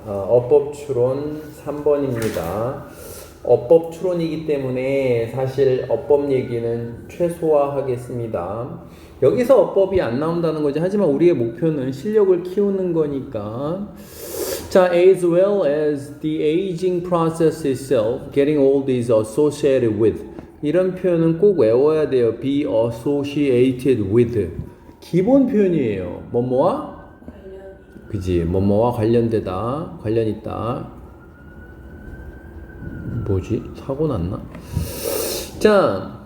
어법 추론 3번입니다. 어법 추론이기 때문에 사실 어법 얘기는 최소화하겠습니다. 여기서 어법이 안 나온다는 거지. 하지만 우리의 목표는 실력을 키우는 거니까. 자, as well as the aging process itself, getting old is associated with. 이런 표현은 꼭 외워야 돼요. be associated with. 기본 표현이에요. 뭐뭐와? 그지? 뭐뭐와 관련되다, 관련 있다. 뭐지? 사고 났나? 자,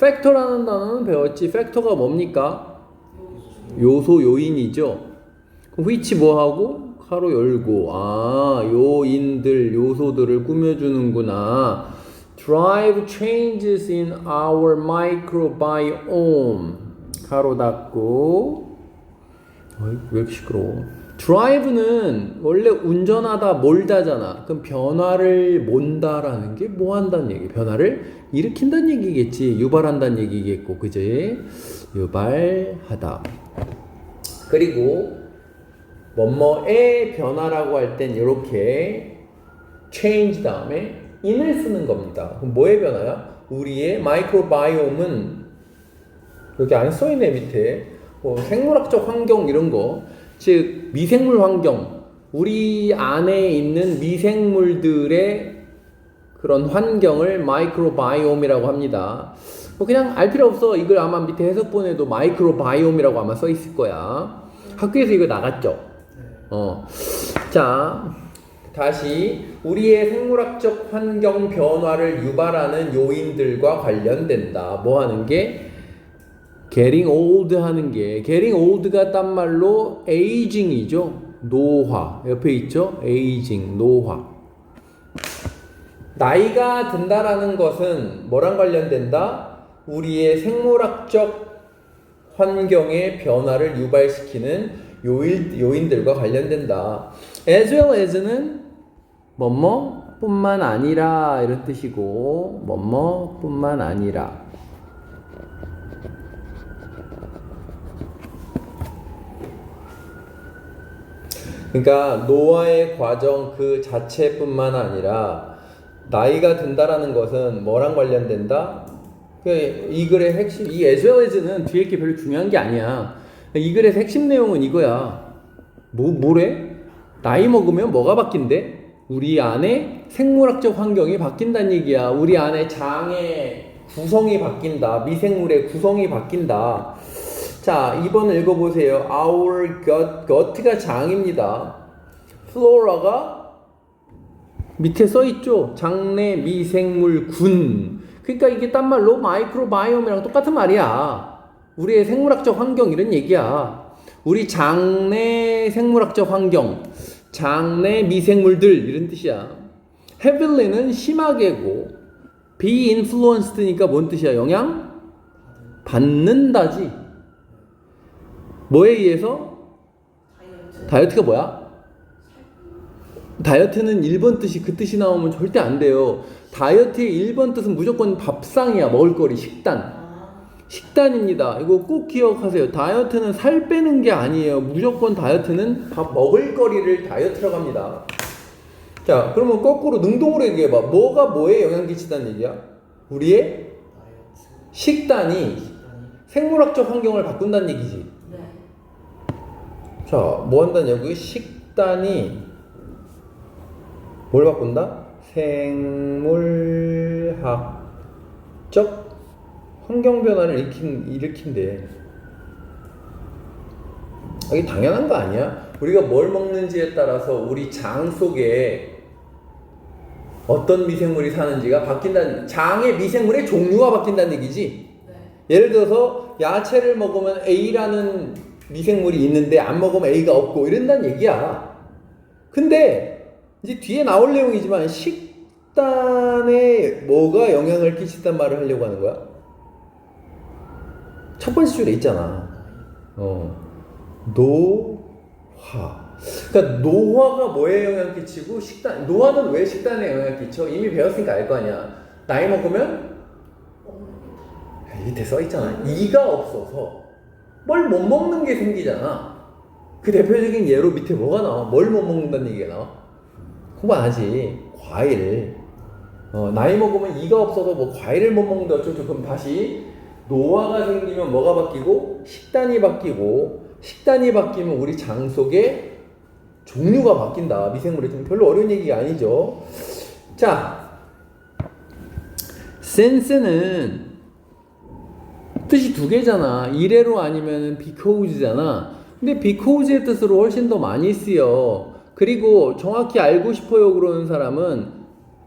팩터라는 단어는 배웠지. 팩터가 뭡니까? 요소, 요인이죠. which 뭐하고? 가로 열고. 요인들, 요소들을 꾸며주는구나. drive changes in our microbiome. 가로 닫고. 왜 이렇게 시끄러워? 드라이브는 원래 운전하다 몰다잖아. 그럼 변화를 몬다라는 게 뭐 한다는 얘기? 변화를 일으킨다는 얘기겠지. 유발한다는 얘기겠고, 그지? 유발하다. 그리고 뭐뭐의 변화라고 할 땐 이렇게 change 다음에 in을 쓰는 겁니다. 그럼 뭐의 변화야? 우리의 마이크로바이옴은 여기 안 써있네 밑에. 생물학적 환경 이런 거. 즉 미생물 환경, 우리 안에 있는 미생물들의 그런 환경을 마이크로바이옴이라고 합니다. 그냥 알 필요 없어. 이걸 아마 밑에 해석본에도 마이크로바이옴이라고 아마 써 있을 거야. 학교에서 이거 나갔죠. 자, 다시 우리의 생물학적 환경 변화를 유발하는 요인들과 관련된다. 뭐 하는 게? getting old 하는 게, getting old가 딴 말로 aging이죠. 노화. 옆에 있죠? aging, 노화. 나이가 든다라는 것은 뭐랑 관련된다? 우리의 생물학적 환경의 변화를 유발시키는 요인들과 관련된다. as well as는 뭐뭐 뿐만 아니라 이런 뜻이고, 뭐뭐 뿐만 아니라. 그러니까 노화의 과정 그 자체뿐만 아니라 나이가 든다라는 것은 뭐랑 관련된다? 이 글의 핵심, 이 as well as는 뒤에 게 별로 중요한 게 아니야. 이 글의 핵심 내용은 이거야. 뭐래? 나이 먹으면 뭐가 바뀐대? 우리 안에 생물학적 환경이 바뀐다는 얘기야. 우리 안에 장의 구성이 바뀐다. 미생물의 구성이 바뀐다. 자, 2번 읽어보세요. Our gut가 장입니다. flora가 밑에 써있죠. 장내 미생물군. 그러니까 이게 딴 말로 마이크로바이옴이랑 똑같은 말이야. 우리의 생물학적 환경 이런 얘기야. 우리 장내 생물학적 환경, 장내 미생물들 이런 뜻이야. heavily는 심하게고, be influenced니까 뭔 뜻이야? 영향? 받는다지. 뭐에 의해서? 다이어트가 뭐야? 다이어트는 1번 뜻이 그 뜻이 나오면 절대 안 돼요. 다이어트의 1번 뜻은 무조건 밥상이야. 먹을거리, 식단. 식단입니다. 이거 꼭 기억하세요. 다이어트는 살 빼는 게 아니에요. 무조건 다이어트는 밥 먹을거리를 다이어트라고 합니다. 자, 그러면 거꾸로 능동으로 얘기해봐. 뭐가 뭐에 영향 끼친다는 얘기야? 우리의 식단이 생물학적 환경을 바꾼다는 얘기지. 자, 뭐 한다는 얘기? 식단이 뭘 바꾼다? 생물학적 환경 변화를 일으킨대. 이게 당연한 거 아니야? 우리가 뭘 먹는지에 따라서 우리 장 속에 어떤 미생물이 사는지가 바뀐다는, 장의 미생물의 종류가 바뀐다는 얘기지. 예를 들어서 야채를 먹으면 A라는 미생물이 있는데 안 먹으면 A가 없고 이런다는 얘기야. 근데 이제 뒤에 나올 내용이지만 식단에 뭐가 영향을 끼친단 말을 하려고 하는 거야? 첫 번째 줄에 있잖아. 노화. 그러니까 노화가 뭐에 영향을 끼치고 식단, 노화는 왜 식단에 영향을 끼쳐? 이미 배웠으니까 알 거 아니야. 나이 먹으면 밑에 써 있잖아. 이가 없어서 뭘 못 먹는 게 생기잖아. 그 대표적인 예로 밑에 뭐가 나와? 뭘 못 먹는다는 얘기가 나와? 공부 안 하지. 과일. 나이 먹으면 이가 없어서 뭐 과일을 못 먹는다 어쩌죠. 그럼 다시 노화가 생기면 뭐가 바뀌고? 식단이 바뀌고, 식단이 바뀌면 우리 장 속에 종류가 바뀐다. 미생물이 좀 별로 어려운 얘기가 아니죠. 자, sense는 뜻이 두 개잖아. 이래로 아니면 because잖아. 근데 because의 뜻으로 훨씬 더 많이 쓰여. 그리고 정확히 알고 싶어요 그러는 사람은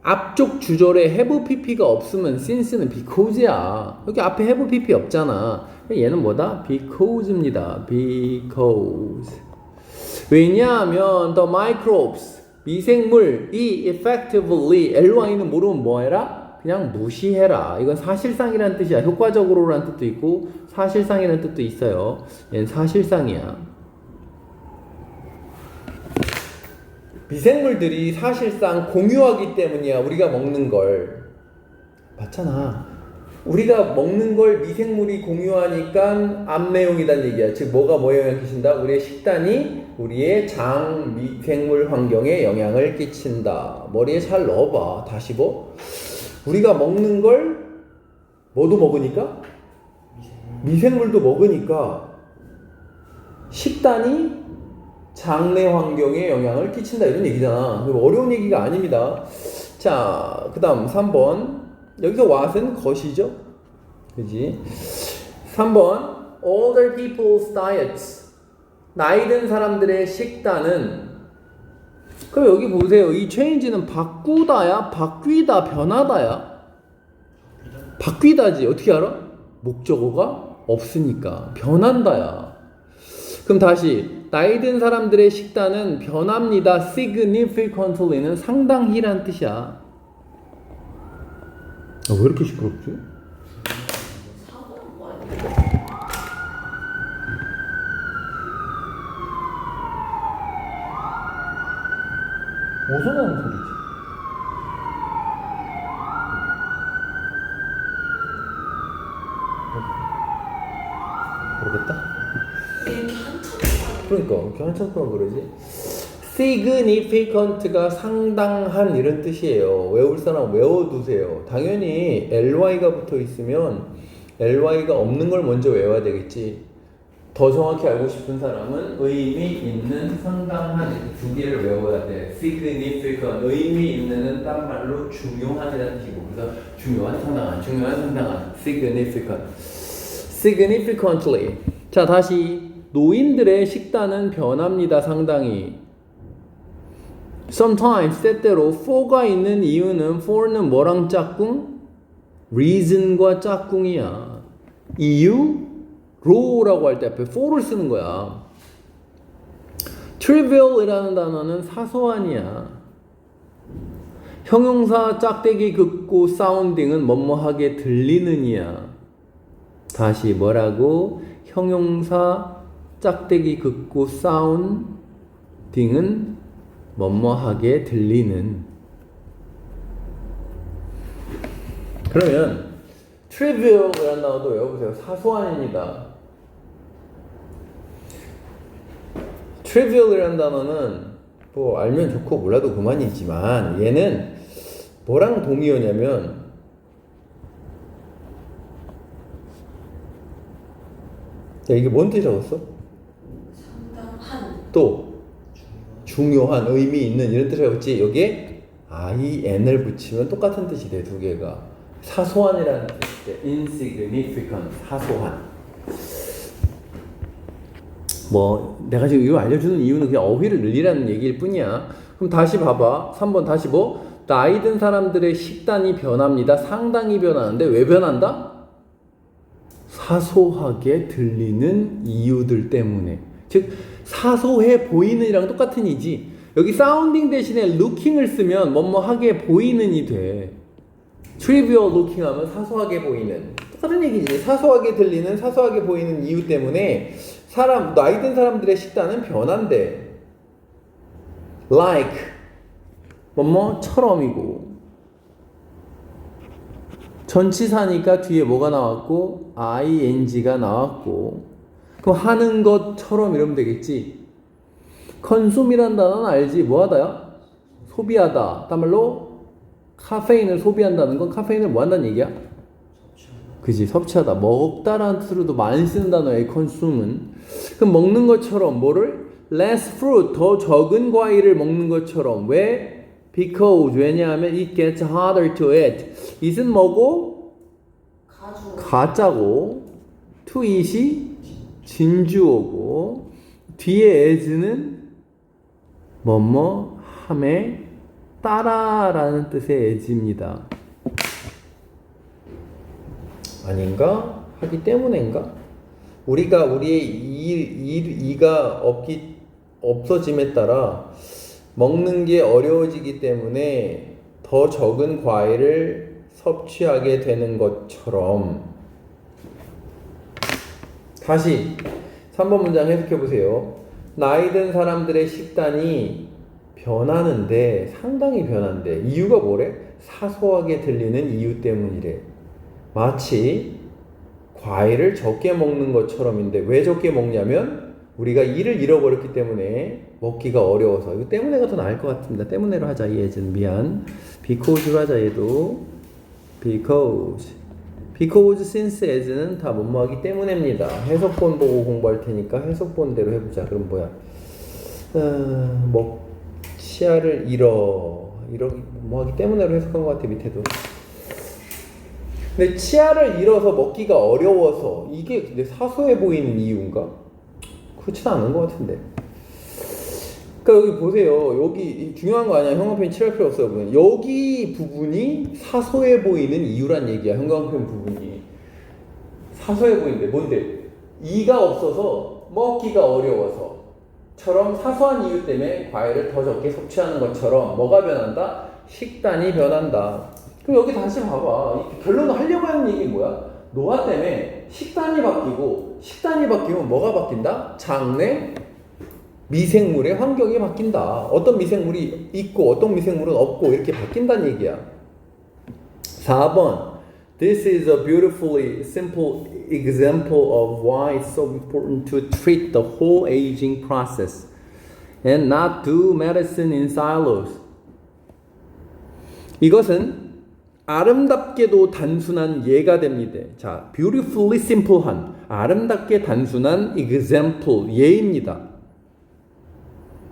앞쪽 주절에 have pp가 없으면 since는 because야. 여기 앞에 have pp 없잖아. 얘는 뭐다? because입니다. because. 왜냐하면 the microbes, 미생물이 effectively, ly는 모르면 뭐해라? 그냥 무시해라. 이건 사실상이라는 뜻이야. 효과적으로라는 뜻도 있고 사실상이라는 뜻도 있어요. 얘는 사실상이야. 미생물들이 사실상 공유하기 때문이야. 우리가 먹는 걸. 맞잖아. 우리가 먹는 걸 미생물이 공유하니까 암내용이란 얘기야. 즉 뭐가 뭐에 영향을 끼친다? 우리의 식단이 우리의 장 미생물 환경에 영향을 끼친다. 머리에 잘 넣어봐. 다시 뭐? 우리가 먹는 걸 뭐도 먹으니까? 미생물도 먹으니까 식단이 장내 환경에 영향을 끼친다 이런 얘기잖아. 어려운 얘기가 아닙니다. 자, 그 다음 3번. 여기서 what은 것이죠. 그지? 3번 older people's diets, 나이 든 사람들의 식단은. 그럼 여기 보세요. 이 change는 바꾸다야? 바뀌다? 변하다야? 바뀌다지. 어떻게 알아? 목적어가 없으니까 변한다야. 그럼 다시 나이 든 사람들의 식단은 변합니다. significantly는 상당히란 뜻이야. 왜 이렇게 시끄럽지? 어디서 나는 소리지? 모르겠다. 그러니까 이렇게 한참 동안 그러지. significant가 상당한 이런 뜻이에요. 외울 사람 외워두세요. 당연히 ly가 붙어 있으면 ly가 없는 걸 먼저 외워야 되겠지. 더 정확히 알고 싶은 사람은 의미 있는 상당한 두 개를 외워야 돼. significant, 의미 있는은 딴 말로 중요한이라는 뜻이고, 그래서 중요한 상당한, 중요한 상당한, significant, significantly. 자, 다시 노인들의 식단은 변합니다. 상당히. sometimes 때때로 for가 있는 이유는 for는 뭐랑 짝꿍? reason과 짝꿍이야. 이유? row라고 할 때 앞에 for를 쓰는 거야. trivial이라는 단어는 사소한이야. 형용사 짝대기 긋고 sounding은 뭐뭐하게 들리는이야. 다시 뭐라고? 형용사 짝대기 긋고 sounding은 뭐뭐하게 들리는. 그러면 trivial이라는 단어도 외워보세요. 사소한입니다. trivial이라는 단어는 뭐 알면 좋고 몰라도 그만이지만 얘는 뭐랑 동의어냐면 야, 이게 뭔 뜻이라고 써? 상당한. 또 중요한, 의미 있는 이런 뜻이라고 했지. 여기에 in을 붙이면 똑같은 뜻이 돼. 두 개가. 사소한이라는 뜻이 돼. insignificant, 사소한. 뭐 내가 지금 이거 알려주는 이유는 그냥 어휘를 늘리라는 얘기일 뿐이야. 그럼 다시 봐봐. 3번 다시 뭐? 나이 든 사람들의 식단이 변합니다. 상당히 변하는데 왜 변한다? 사소하게 들리는 이유들 때문에. 즉 사소해 보이는이랑 똑같은 이지. 여기 sounding 대신에 looking을 쓰면 뭐뭐하게 보이는이 돼. trivial looking 하면 사소하게 보이는. 똑같은 얘기지. 사소하게 들리는, 사소하게 보이는 이유 때문에 나이 든 사람들의 식단은 변한대. like 뭐뭐처럼이고. 전치사니까 뒤에 뭐가 나왔고 ing가 나왔고. 그럼 하는 것처럼 이러면 되겠지. consume이라는 단어는 알지? 뭐 하다야? 소비하다. 다른 말로 카페인을 소비한다는 건 카페인을 뭐 한다는 얘기야? 그지, 섭취하다. 먹다라는 뜻으로도 많이 쓰는 단어예요, consume은. 그럼 먹는 것처럼 뭐를? less fruit, 더 적은 과일을 먹는 것처럼. 왜? because, 왜냐하면 it gets harder to eat. it은 뭐고? 가주. 가짜고, to eat이 진주어고, 뒤에 as는 뭐뭐 함에 따라라는 뜻의 as입니다. 아닌가? 하기 때문인가? 우리가 우리의 이가 없어짐에 따라 먹는 게 어려워지기 때문에 더 적은 과일을 섭취하게 되는 것처럼. 다시 3번 문장 해석해 보세요. 나이 든 사람들의 식단이 변하는데, 상당히 변한대. 이유가 뭐래? 사소하게 들리는 이유 때문이래. 마치 과일을 적게 먹는 것처럼인데, 왜 적게 먹냐면 우리가 이를 잃어버렸기 때문에 먹기가 어려워서. 이거 때문에가 더 나을 것 같습니다. 때문에로 하자. 이 예전 미안. because로 하자. 얘도 because since as는 다 뭐뭐하기 때문에입니다. 해석본 보고 공부할 테니까 해석본대로 해보자. 그럼 뭐야? 치아를 뭐하기 때문에로 해석한 것 같아. 밑에도. 근데 치아를 잃어서 먹기가 어려워서 이게 근데 사소해 보이는 이유인가? 그렇진 않은 것 같은데. 그러니까 여기 보세요. 여기 중요한 거 아니야. 형광펜 칠할 필요 없어요. 여러분. 여기 부분이 사소해 보이는 이유란 얘기야. 형광펜 부분이 사소해 보이는데 뭔데? 이가 없어서 먹기가 어려워서 처럼 사소한 이유 때문에 과일을 더 적게 섭취하는 것처럼 뭐가 변한다? 식단이 변한다. 그럼 여기 다시 봐봐. 결론을 하려고 하는 얘기 뭐야? 노화 때문에 식단이 바뀌면 뭐가 바뀐다? 장내 미생물의 환경이 바뀐다. 어떤 미생물이 있고 어떤 미생물은 없고 이렇게 바뀐다는 얘기야. 4번. This is a beautifully simple example of why it's so important to treat the whole aging process and not do medicine in silos. 이것은 아름답게도 단순한 예가 됩니다. 자, beautifully simple한 아름답게 단순한 example 예입니다.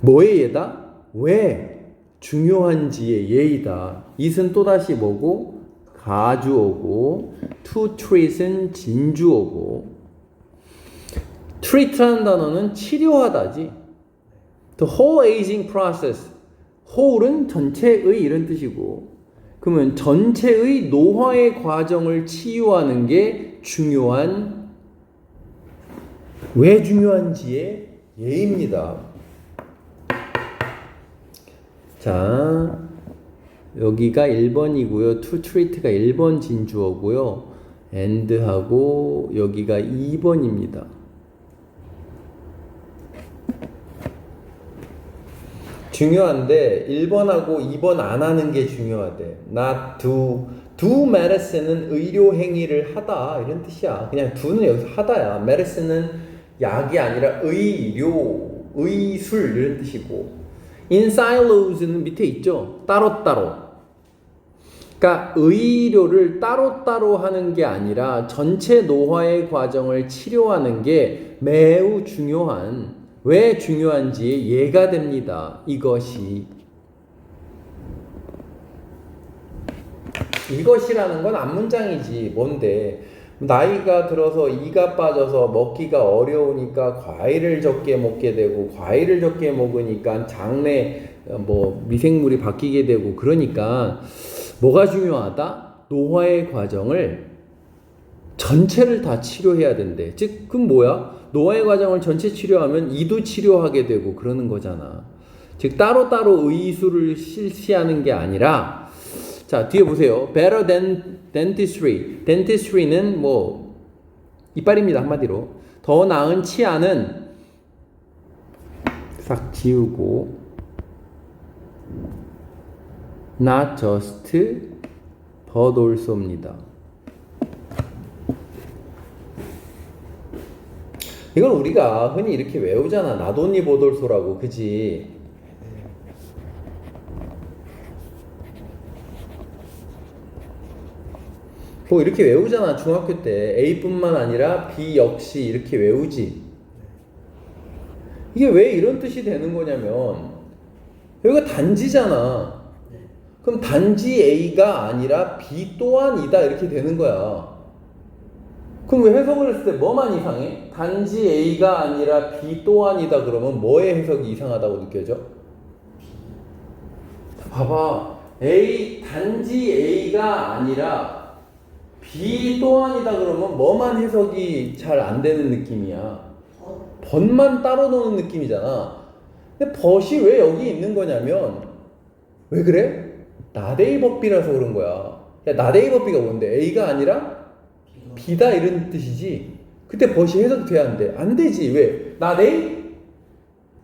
뭐의 예다? 왜 중요한지의 예이다. it은 또다시 뭐고? 가주어고, to treat은 진주어고. treat라는 단어는 치료하다지. The whole aging process. whole은 전체의 이런 뜻이고, 그러면 전체의 노화의 과정을 치유하는 게 왜 중요한지의 예입니다. 자, 여기가 1번이고요. to treat가 1번 진주어고요. and하고 여기가 2번입니다. 중요한데 1번하고 2번 안 하는 게 중요하대. not do medicine은 의료 행위를 하다 이런 뜻이야. 그냥 do는 여기서 하다야. medicine은 약이 아니라 의술 이런 뜻이고. in silos는 밑에 있죠. 따로따로. 그러니까 의료를 따로따로 하는 게 아니라 전체 노화의 과정을 치료하는 게 매우 중요한, 왜 중요한지의 예가 됩니다. 이것이라는 건 앞문장이지. 뭔데? 나이가 들어서 이가 빠져서 먹기가 어려우니까 과일을 적게 먹게 되고, 과일을 적게 먹으니까 장내 미생물이 바뀌게 되고, 그러니까 뭐가 중요하다? 노화의 과정을 전체를 다 치료해야 된대. 즉 그럼 뭐야? 노화의 과정을 전체 치료하면 이도 치료하게 되고 그러는 거잖아. 즉 따로따로 의술을 실시하는 게 아니라, 자 뒤에 보세요. Better than dentistry. dentistry는 이빨입니다. 한마디로. 더 나은 치아는 싹 지우고 not just but also입니다. 이걸 우리가 흔히 이렇게 외우잖아. 나돈니 보돌소라고, 그지? 뭐 이렇게 외우잖아. 중학교 때 A뿐만 아니라 B 역시 이렇게 외우지. 이게 왜 이런 뜻이 되는 거냐면 여기가 단지잖아. 그럼 단지 A가 아니라 B 또한이다 이렇게 되는 거야. 그럼 왜 해석을 했을 때 뭐만 이상해? 단지 A가 아니라 B 또한이다 그러면 뭐의 해석이 이상하다고 느껴져? 봐봐. 단지 A가 아니라 B 또한이다 그러면 뭐만 해석이 잘 안 되는 느낌이야. 벗만 따로 노는 느낌이잖아. 근데 벗이 왜 여기 있는 거냐면 왜 그래? 나데이 법비라서 그런 거야. 야, 나데이 법비가 뭔데? A가 아니라 B다 이런 뜻이지. 그때 벗이 해석돼야 안 돼. 안 되지. 왜? 나데이?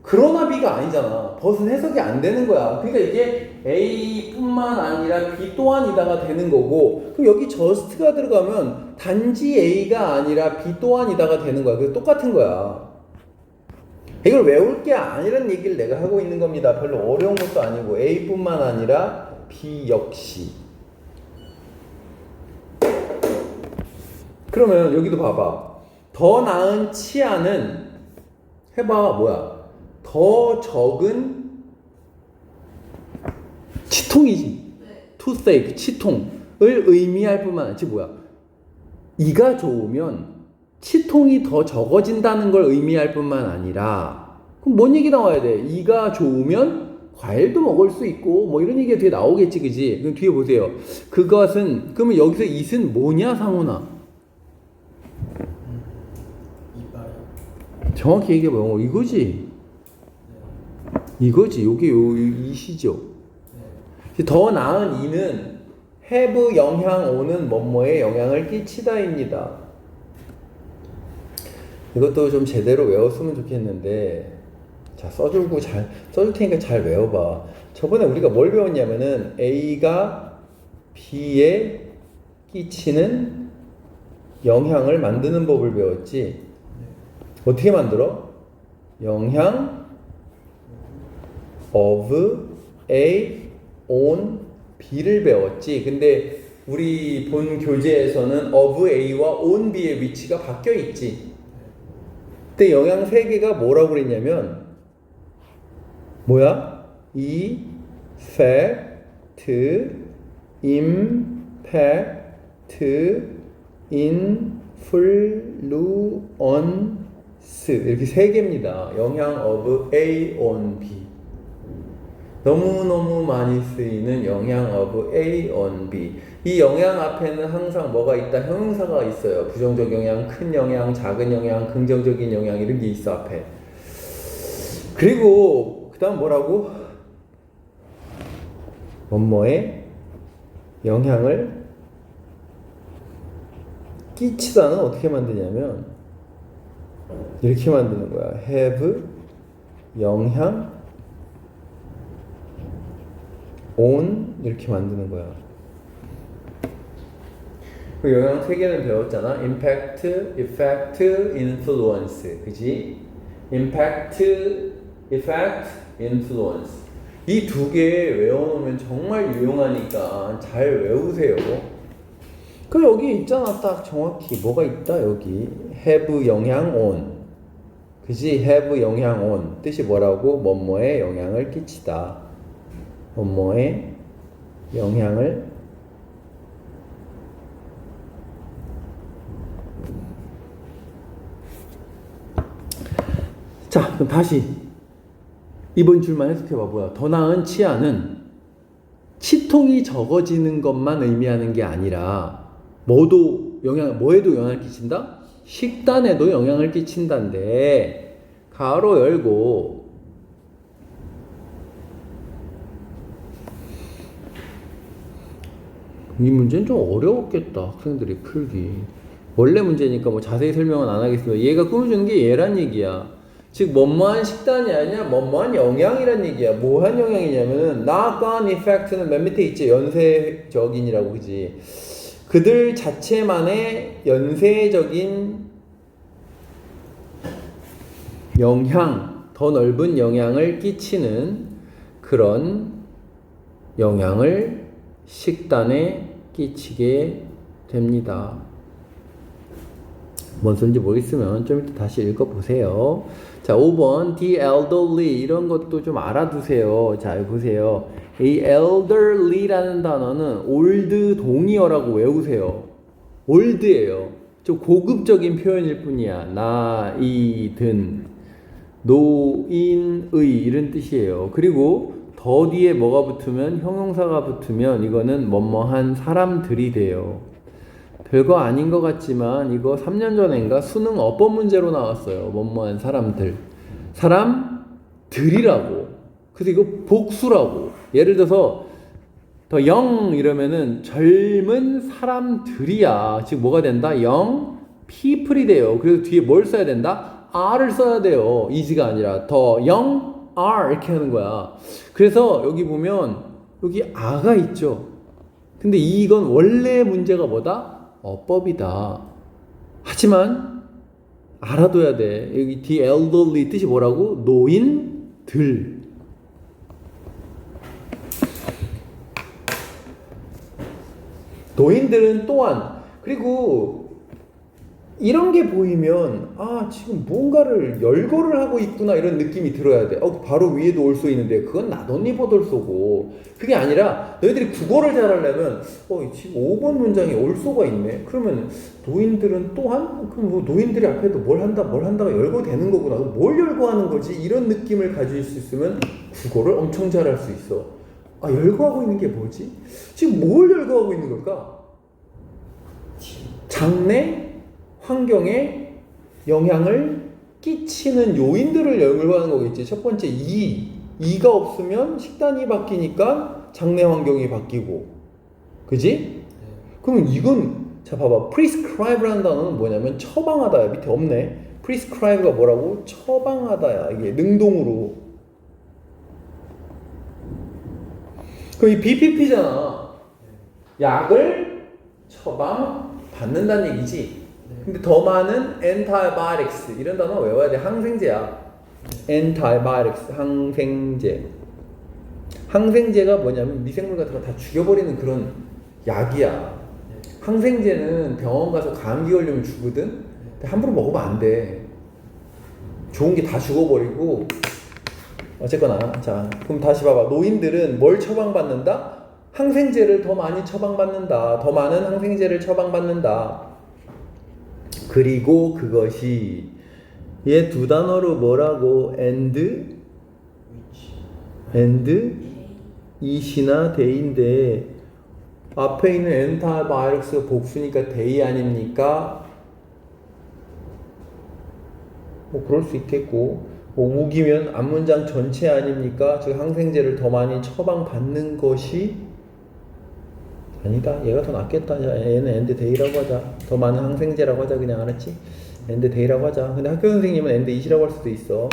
그러나 B가 아니잖아. 벗은 해석이 안 되는 거야. 그러니까 이게 A뿐만 아니라 B 또한이다가 되는 거고, 그럼 여기 just가 들어가면 단지 A가 아니라 B 또한이다가 되는 거야. 그래서 똑같은 거야. 이걸 외울 게 아니란 얘기를 내가 하고 있는 겁니다. 별로 어려운 것도 아니고 A뿐만 아니라 B 역시. 그러면 여기도 봐봐. 더 나은 치아는 해봐. 뭐야? 더 적은 치통이지. toothache, 치통을 의미할 뿐만 아니라 뭐야? 이가 좋으면 치통이 더 적어진다는 걸 의미할 뿐만 아니라, 그럼 뭔 얘기 나와야 돼? 이가 좋으면 과일도 먹을 수 있고 뭐 이런 얘기가 뒤에 나오겠지, 그지? 그럼 뒤에 보세요. 그것은, 그러면 여기서 it은 뭐냐, 상훈아? 정확히 얘기해봐. 이거지. 이거지. 요게 이시죠. 더 나은 이는 have 영향 오는 뭐뭐에 영향을 끼치다입니다. 이것도 좀 제대로 외웠으면 좋겠는데, 자, 써줄 테니까 잘 외워봐. 저번에 우리가 뭘 배웠냐면은 A가 B에 끼치는 영향을 만드는 법을 배웠지. 어떻게 만들어? 영향 of A on B를 배웠지. 근데 우리 본 교재에서는 of A와 on B의 위치가 바뀌어 있지. 그때 영향 3개가 뭐라고 그랬냐면 뭐야? effect, impact, influence 이렇게 3개입니다. 영향 of A on B. 너무너무 많이 쓰이는 영향 of A on B. 이 영향 앞에는 항상 뭐가 있다? 형용사가 있어요. 부정적 영향, 큰 영향, 작은 영향, 긍정적인 영향 이런 게 있어 앞에. 그리고 그 다음 뭐라고? 뭐뭐에 영향을 끼치다는 어떻게 만드냐면 이렇게 만드는 거야. have 영향 on 이렇게 만드는 거야. 그 영향 3개는 배웠잖아. impact, effect, influence. 그지? impact, effect, influence. 이 2개 외워놓으면 정말 유용하니까 잘 외우세요. 그 여기 있잖아. 딱 정확히 뭐가 있다. 여기 have 영향 on. 그지? have 영향 on. 뜻이 뭐라고? 뭐뭐에 영향을 끼치다. 뭐뭐에 영향을 자, 그럼 다시 이번 줄만 해석해봐. 뭐야? 더 나은 치아는 치통이 적어지는 것만 의미하는 게 아니라 뭐에도 영향을 끼친다? 식단에도 영향을 끼친다는데 가로 열고 이 문제는 좀 어려웠겠다. 학생들이 풀기. 원래 문제니까 뭐 자세히 설명은 안 하겠습니다. 얘가 꾸며주는 게 얘란 얘기야. 즉 뭐뭐한 식단이 아니냐 뭐뭐한 영향이란 얘기야. 뭐한 영향이냐면은 knock-on effect는 맨 밑에 있지. 연쇄적인이라고. 그지? 그들 자체만의 연쇄적인 더 넓은 영향을 끼치는 그런 영향을 식단에 끼치게 됩니다. 뭔 소리인지 모르겠으면 좀 이따 다시 읽어보세요. 자, 5번 the elderly 이런 것도 좀 알아두세요. 자, 여기 보세요. 이 elderly라는 단어는 old 동의어라고 외우세요. old예요. 좀 고급적인 표현일 뿐이야. 나이 든, 노인의 이런 뜻이에요. 그리고 더 뒤에 뭐가 붙으면 형용사가 붙으면 이거는 뭐뭐한 사람들이 돼요. 별거 아닌 것 같지만 이거 3년 전인가 수능 어법 문제로 나왔어요. 뭐뭐한 사람들. 사람들이라고. 그래서 이거 복수라고. 예를 들어서 더 young 이러면은 젊은 사람들이야. 즉 뭐가 된다? young people이 돼요. 그래서 뒤에 뭘 써야 된다? are를 써야 돼요. is가 아니라 더 young are 이렇게 하는 거야. 그래서 여기 보면 여기 a가 있죠. 근데 이건 원래 문제가 뭐다? 어법이다. 하지만 알아둬야 돼. 여기 the elderly 뜻이 뭐라고? 노인들. 노인들은 또한 그리고 이런 게 보이면 아 지금 뭔가를 열거를 하고 있구나 이런 느낌이 들어야 돼. 바로 위에도 올소 있는데 그건 나돈니보돌소고 그게 아니라 너희들이 국어를 잘하려면 지금 5번 문장에 올소가 있네. 그러면 노인들은 또한 그럼 뭐 노인들이 앞에도 뭘 한다가 열거되는 거구나. 뭘 열거하는 거지? 이런 느낌을 가질 수 있으면 국어를 엄청 잘할 수 있어. 아 열거하고 있는 게 뭐지? 지금 뭘 열거하고 있는 걸까? 장래 환경에 영향을 끼치는 요인들을 열거하는 거겠지. 첫 번째 이가 없으면 식단이 바뀌니까 장내 환경이 바뀌고 그지? 그러면 이건 자 봐봐 prescribe라는 단어는 뭐냐면 처방하다야. 밑에 없네. prescribe가 뭐라고? 처방하다야. 이게 능동으로. 그럼 이 BPP잖아. 약을 처방 받는다는 얘기지. 근데 더 많은 antibiotics 이런 단어 외워야 돼. 항생제야. antibiotics 항생제. 항생제가 뭐냐면 미생물 같은 거 다 죽여버리는 그런 약이야. 항생제는 병원 가서 감기 걸리면 주거든. 근데 함부로 먹으면 안 돼. 좋은 게 다 죽어버리고. 어쨌거나 자 그럼 다시 봐봐. 노인들은 뭘 처방받는다? 항생제를 더 많이 처방받는다. 더 많은 항생제를 처방받는다. 그리고 그것이 얘 두 단어로 뭐라고? and it이나 they인데 앞에 있는 antibiotics가 복수니까 they 아닙니까? 뭐 그럴 수 있겠고 뭐 우기면 앞문장 전체 아닙니까? 즉 항생제를 더 많이 처방받는 것이 아니다. 얘가 더 낫겠다. 얘는 and day라고 하자. 더 많은 항생제라고 하자. 그냥 알았지? and day라고 하자. 근데 학교 선생님은 and it이라고 할 수도 있어.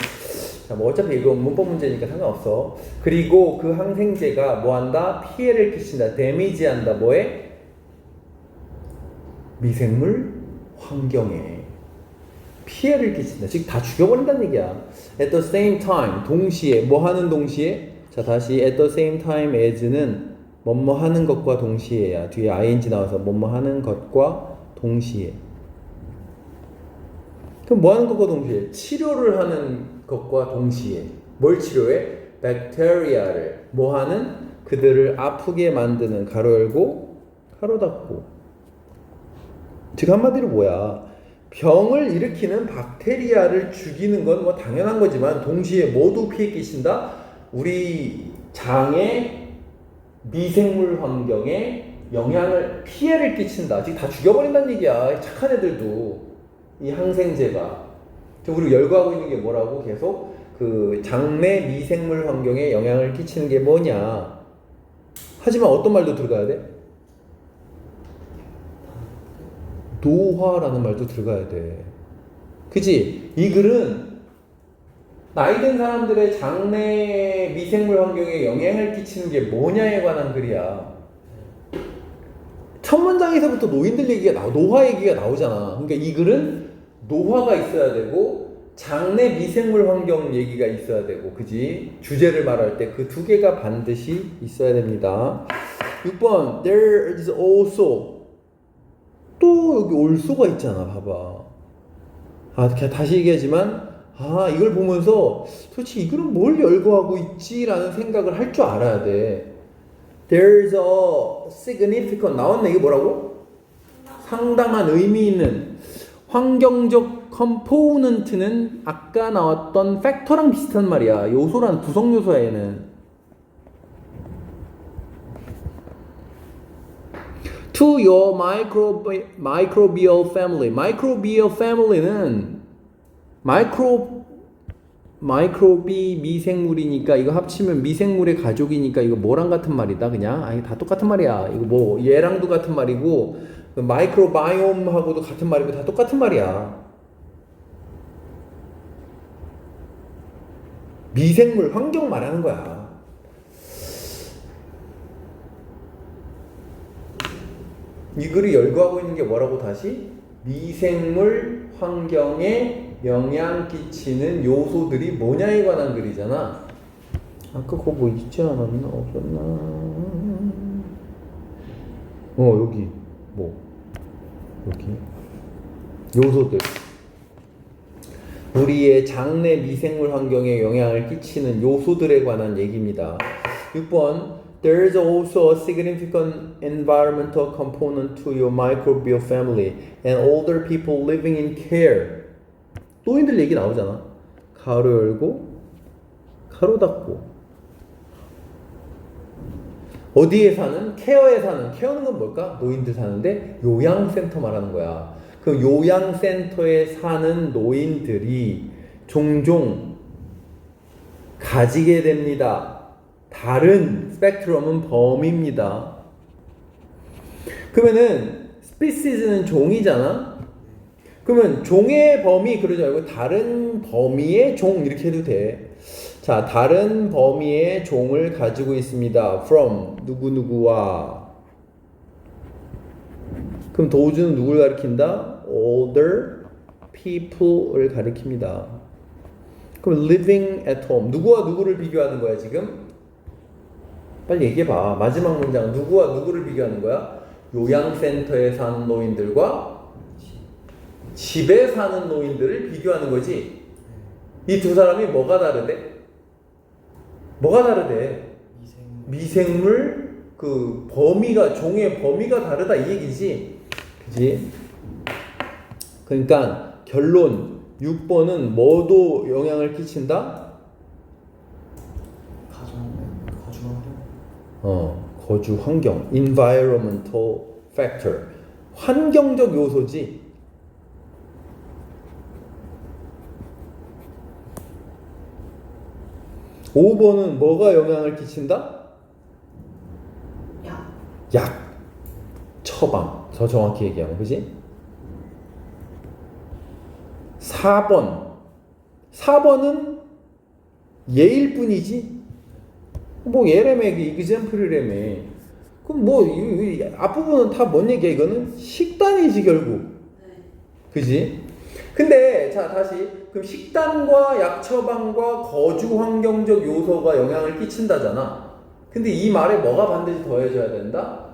자, 뭐 어차피 이거 문법 문제니까 상관없어. 그리고 그 항생제가 뭐 한다? 피해를 끼친다. 데미지 한다. 뭐에? 미생물 환경에 피해를 끼친다. 즉 다 죽여버린다는 얘기야. At the same time 동시에 뭐 하는 동시에? 자 다시 at the same time as는 뭐뭐 하는 것과 동시에야. 뒤에 ing 나와서 뭐뭐 하는 것과 동시에. 그럼 뭐 하는 것과 동시에? 치료를 하는 것과 동시에. 뭘 치료해? 백테리아를. 뭐 하는? 그들을 아프게 만드는 가로 열고 가로 닫고. 즉 한마디로 뭐야? 병을 일으키는 박테리아를 죽이는 건 뭐 당연한 거지만 동시에 모두 피해 끼친다? 우리 장에 미생물 환경에 피해를 끼친다. 즉 다 죽여버린다는 얘기야. 착한 애들도 이 항생제가. 우리가 열거하고 있는 게 뭐라고? 계속 그 장내 미생물 환경에 영향을 끼치는 게 뭐냐. 하지만 어떤 말도 들어가야 돼? 노화라는 말도 들어가야 돼. 그치? 이 글은 나이든 사람들의 장내 미생물 환경에 영향을 끼치는 게 뭐냐에 관한 글이야. 첫 문장에서부터 노인들 얘기가 노화 얘기가 나오잖아. 그러니까 이 글은 노화가 있어야 되고 장내 미생물 환경 얘기가 있어야 되고, 그지? 주제를 말할 때 그 두 개가 반드시 있어야 됩니다. 6번, there is also. 또 여기 also가 있잖아, 봐봐. 그냥 다시 얘기하지만, 이걸 보면서 도대체 이거는 뭘 열거하고 있지라는 생각을 할 줄 알아야 돼. There's a significant, 나왔네, 이게 뭐라고? 상당한 의미 있는. 환경적 컴포넌트는 아까 나왔던 팩터랑 비슷한 말이야. 요소란 구성 요소야, 얘는. To your microbial family. microbial family는 마이크로비 미생물이니까 이거 합치면 미생물의 가족이니까 이거 뭐랑 같은 말이다 그냥. 다 똑같은 말이야. 이거 뭐 얘랑도 같은 말이고 마이크로바이옴하고도 같은 말이고 다 똑같은 말이야. 미생물 환경 말하는 거야. 이 글이 열거하고 있는 게 뭐라고 다시? 미생물 환경에 영향 끼치는 요소들이 뭐냐에 관한 글이잖아. 아까 그거 뭐 있지 않았나? 없었나? 여기 여기 요소들. 우리의 장내 미생물 환경에 영향을 끼치는 요소들에 관한 얘기입니다. 6번 There is also a significant environmental component to your microbial family and older people living in care. 노인들 얘기 나오잖아. 가로 열고 가로 닫고. 어디에 사는? 케어에 사는. 케어는 건 뭘까? 노인들 사는데 요양센터 말하는 거야. 그 요양센터에 사는 노인들이 종종 가지게 됩니다. 다른 스펙트럼은 범위입니다. 그러면은 스피시즈는 종이잖아. 그러면 종의 범위 그러지 말고 다른 범위의 종 이렇게 해도 돼. 자, 다른 범위의 종을 가지고 있습니다. From 누구누구와. 그럼 도주는 누굴 가리킨다? Older people을 가리킵니다. 그럼 living at home. 누구와 누구를 비교하는 거야 지금? 빨리 얘기해봐. 마지막 문장. 누구와 누구를 비교하는 거야? 요양센터에 사는 노인들과 집에 사는 노인들을 비교하는 거지. 이 두 사람이 뭐가 다르대? 뭐가 다르대? 미생물 그 범위가, 종의 범위가 다르다 이 얘기지. 그지? 그러니까 결론 6번은 뭐도 영향을 끼친다? 거주 환경, environmental factor, 환경적 요소지. (5번은) 뭐가 영향을 끼친다? 약, 처방. 더 정확히 얘기하면, 그지? 4번은 예일 뿐이지. 뭐 예래매 이그젠플이래매. 그럼 뭐 이 앞부분은 다 뭔 얘기야? 이거는 식단이지 결국. 그지? 근데 자 다시 그럼 식단과 약 처방과 거주 환경적 요소가 영향을 끼친다잖아. 근데 이 말에 뭐가 반드시 더해져야 된다?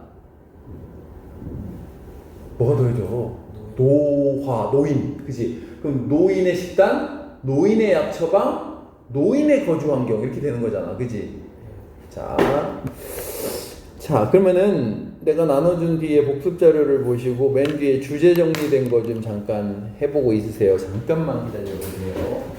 뭐가 더해져? 노인. 그지? 그럼 노인의 식단, 노인의 약 처방, 노인의 거주 환경 이렇게 되는 거잖아. 그지? 자, 그러면은 내가 나눠준 뒤에 복습 자료를 보시고 맨 뒤에 주제 정리된 거 좀 잠깐 해보고 있으세요. 잠깐만 기다려보세요.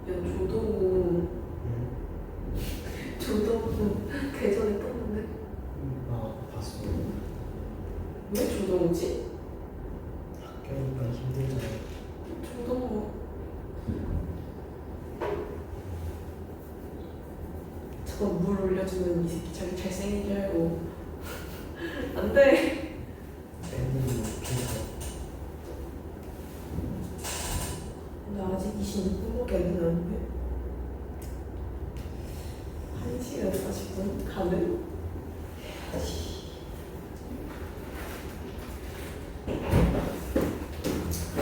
조동우 대전에 떴는데 아 봤어. 왜 조동우지? 학교니까 힘들잖아. 조동우 저거 물 올려주면 이 새끼 자기 잘생긴 줄 알고 안돼. 밴딩이 웃기서. 나 아직 26분밖에 안 지났는데 1시간 40분 가는?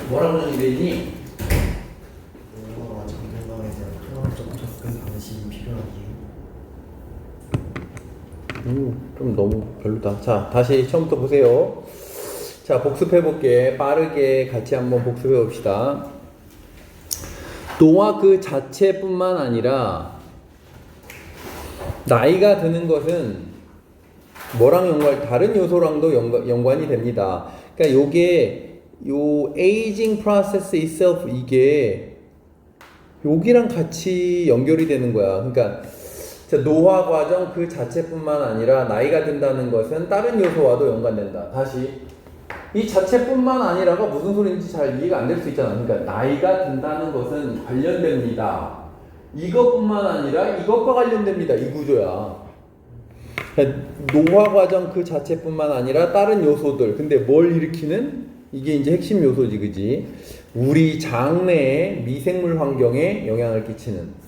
뭐라고 준비했니? 영어와 정경감에 대한科学적 접근 방식이 필요하기에. 좀 너무 별로다. 자, 다시 처음부터 보세요. 자, 복습해볼게. 빠르게 같이 한번 복습해봅시다. 노화 그 자체뿐만 아니라 나이가 드는 것은 뭐랑 다른 요소랑도 연관이 됩니다. 그러니까 요게 요 aging process itself 이게 여기랑 같이 연결이 되는 거야. 그러니까 노화 과정 그 자체뿐만 아니라 나이가 든다는 것은 다른 요소와도 연관된다. 다시 이 자체뿐만 아니라가 무슨 소리인지 잘 이해가 안 될 수 있잖아. 그러니까 나이가 든다는 것은 관련됩니다. 이것뿐만 아니라 이것과 관련됩니다. 이 구조야. 그러니까 노화 과정 그 자체뿐만 아니라 다른 요소들. 근데 뭘 일으키는? 이게 이제 핵심 요소지, 그지? 우리 장내의 미생물 환경에 영향을 끼치는.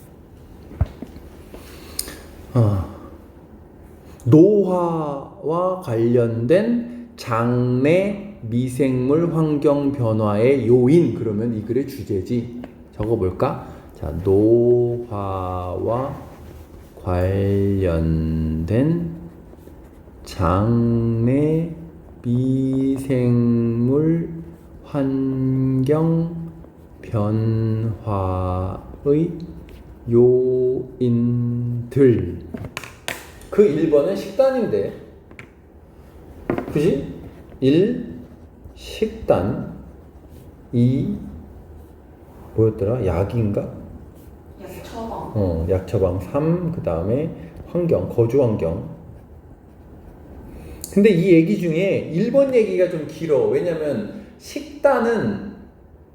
노화와 관련된 장내 미생물 환경 변화의 요인. 그러면 이 글의 주제지. 적어볼까? 자, 노화와 관련된 장내 미생물 환경 변화의 요인들. 그 1번은 식단인데, 그지? 1. 식단. 2. 뭐였더라? 약인가? 약 처방. 약 처방. 3. 그 다음에 환경, 거주 환경. 근데 이 얘기 중에 1번 얘기가 좀 길어. 왜냐면 식단은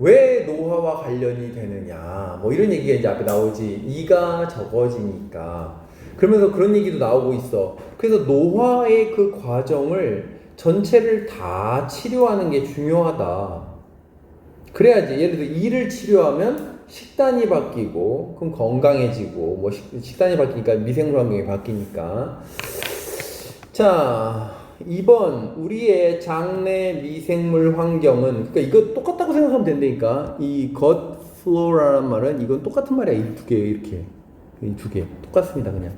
왜 노화와 관련이 되느냐, 뭐 이런 얘기가 이제 앞에 나오지. 이가 적어지니까. 그러면서 그런 얘기도 나오고 있어. 그래서 노화의 그 과정을 전체를 다 치료하는 게 중요하다. 그래야지. 예를 들어 이를 치료하면 식단이 바뀌고, 그럼 건강해지고, 뭐 식단이 바뀌니까 미생물 환경이 바뀌니까. 자, 2번 우리의 장내 미생물 환경은, 그러니까 이거 똑같다고 생각하면 된다니까. 이 gut flora라는 말은 이건 똑같은 말이야. 이 두 개, 이렇게 이 두 개 똑같습니다. 그냥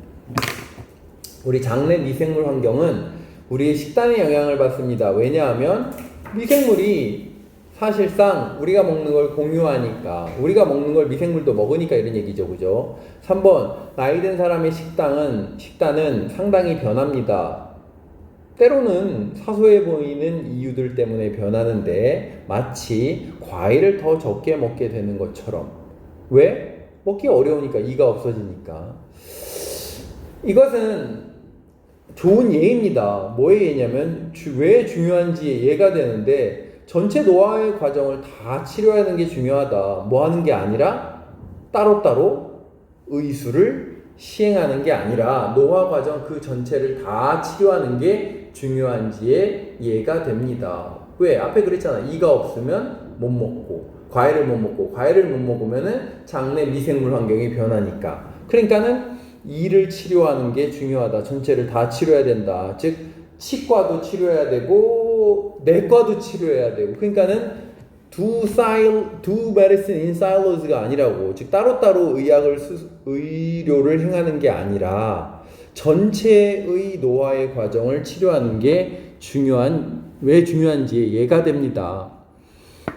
우리 장내 미생물 환경은 우리의 식단에 영향을 받습니다. 왜냐하면 미생물이 사실상 우리가 먹는 걸 공유하니까, 우리가 먹는 걸 미생물도 먹으니까 이런 얘기죠. 그죠? 3번 나이 든 사람의 식단은 상당히 변합니다. 때로는 사소해 보이는 이유들 때문에 변하는데, 마치 과일을 더 적게 먹게 되는 것처럼. 왜? 먹기 어려우니까, 이가 없어지니까. 이것은 좋은 예입니다. 뭐의 예냐면 왜 중요한지 예가 되는데, 전체 노화의 과정을 다 치료하는 게 중요하다. 뭐 하는 게 아니라 따로따로 의술을 시행하는 게 아니라 노화 과정 그 전체를 다 치료하는 게 중요한지에 예가 됩니다. 왜? 앞에 그랬잖아. 이가 없으면 못 먹고, 과일을 못 먹고, 과일을 못 먹으면은 장내 미생물 환경이 변하니까. 그러니까는 이를 치료하는 게 중요하다. 전체를 다 치료해야 된다. 즉 치과도 치료해야 되고 내과도 치료해야 되고. 그러니까는 두 medicine in silos가 아니라고. 즉 따로따로 의료를 행하는 게 아니라 전체의 노화의 과정을 치료하는 게 왜 중요한지 예가 됩니다.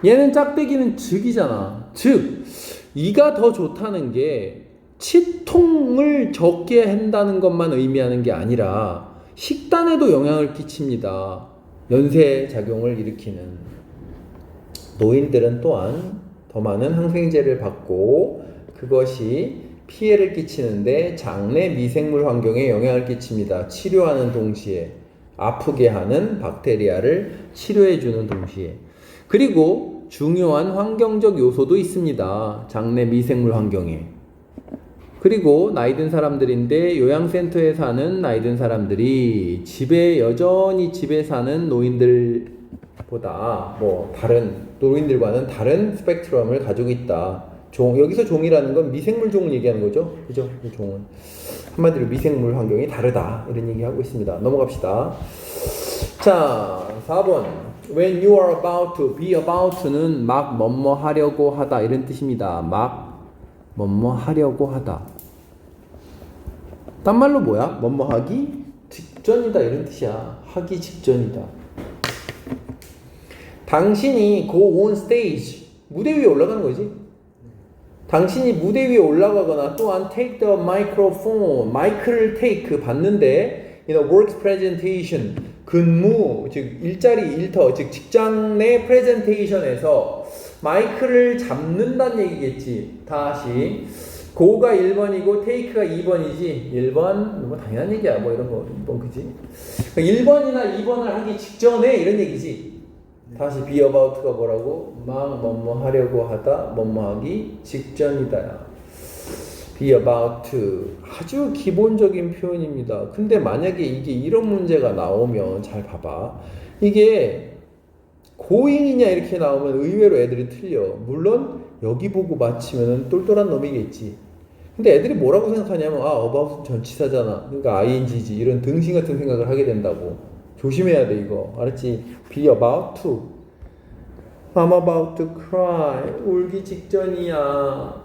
얘는 짝대기는 즉이잖아. 즉 이가 더 좋다는 게 치통을 적게 한다는 것만 의미하는 게 아니라 식단에도 영향을 끼칩니다. 연쇄 작용을 일으키는. 노인들은 또한 더 많은 항생제를 받고 그 그것이 피해를 끼치는데 장내 미생물 환경에 영향을 끼칩니다. 치료하는 동시에 아프게 하는 박테리아를 치료해주는 동시에. 그리고 중요한 환경적 요소도 있습니다. 장내 미생물 환경에. 그리고 나이 든 사람들인데 요양센터에 사는 나이 든 사람들이 여전히 집에 사는 노인들보다 다른 노인들과는 다른 스펙트럼을 가지고 있다. 여기서 종이라는 건 미생물 종을 얘기하는 거죠. 그죠? 이 종은 한마디로 미생물 환경이 다르다 이런 얘기하고 있습니다. 넘어갑시다. 자, 4번. When you are about to, be about to는 막 뭐뭐 하려고 하다 이런 뜻입니다. 막 뭐뭐 하려고 하다. 딴 말로 뭐야? 뭐뭐 하기 직전이다 이런 뜻이야. 하기 직전이다. 당신이 go on stage, 무대 위에 올라가는 거지. 당신이 무대 위에 올라가거나 또한 take the microphone, 마이크를 take 받는데 in a work presentation, 근무 즉 일자리 일터 즉 직장 내 프레젠테이션에서 마이크를 잡는다는 얘기겠지. 다시 go가 1번이고 take가 2번이지. 1번 뭐 당연한 얘기야. 뭐 이런 거 2번 그지? 1번이나 2번을 하기 직전에 이런 얘기지. 다시 be about가 뭐라고? 막 뭐뭐 하려고 하다 뭐뭐 하기 직전이다. be about to 아주 기본적인 표현입니다. 근데 만약에 이게 이런 문제가 나오면 잘 봐봐. 이게 going이냐 이렇게 나오면 의외로 애들이 틀려. 물론 여기 보고 맞히면 똘똘한 놈이겠지. 근데 애들이 뭐라고 생각하냐면 about은 전치사잖아. 그러니까 ing지 이런 등신 같은 생각을 하게 된다고. 조심해야 돼 이거. 알았지? be about to. I'm about to cry. 울기 직전이야.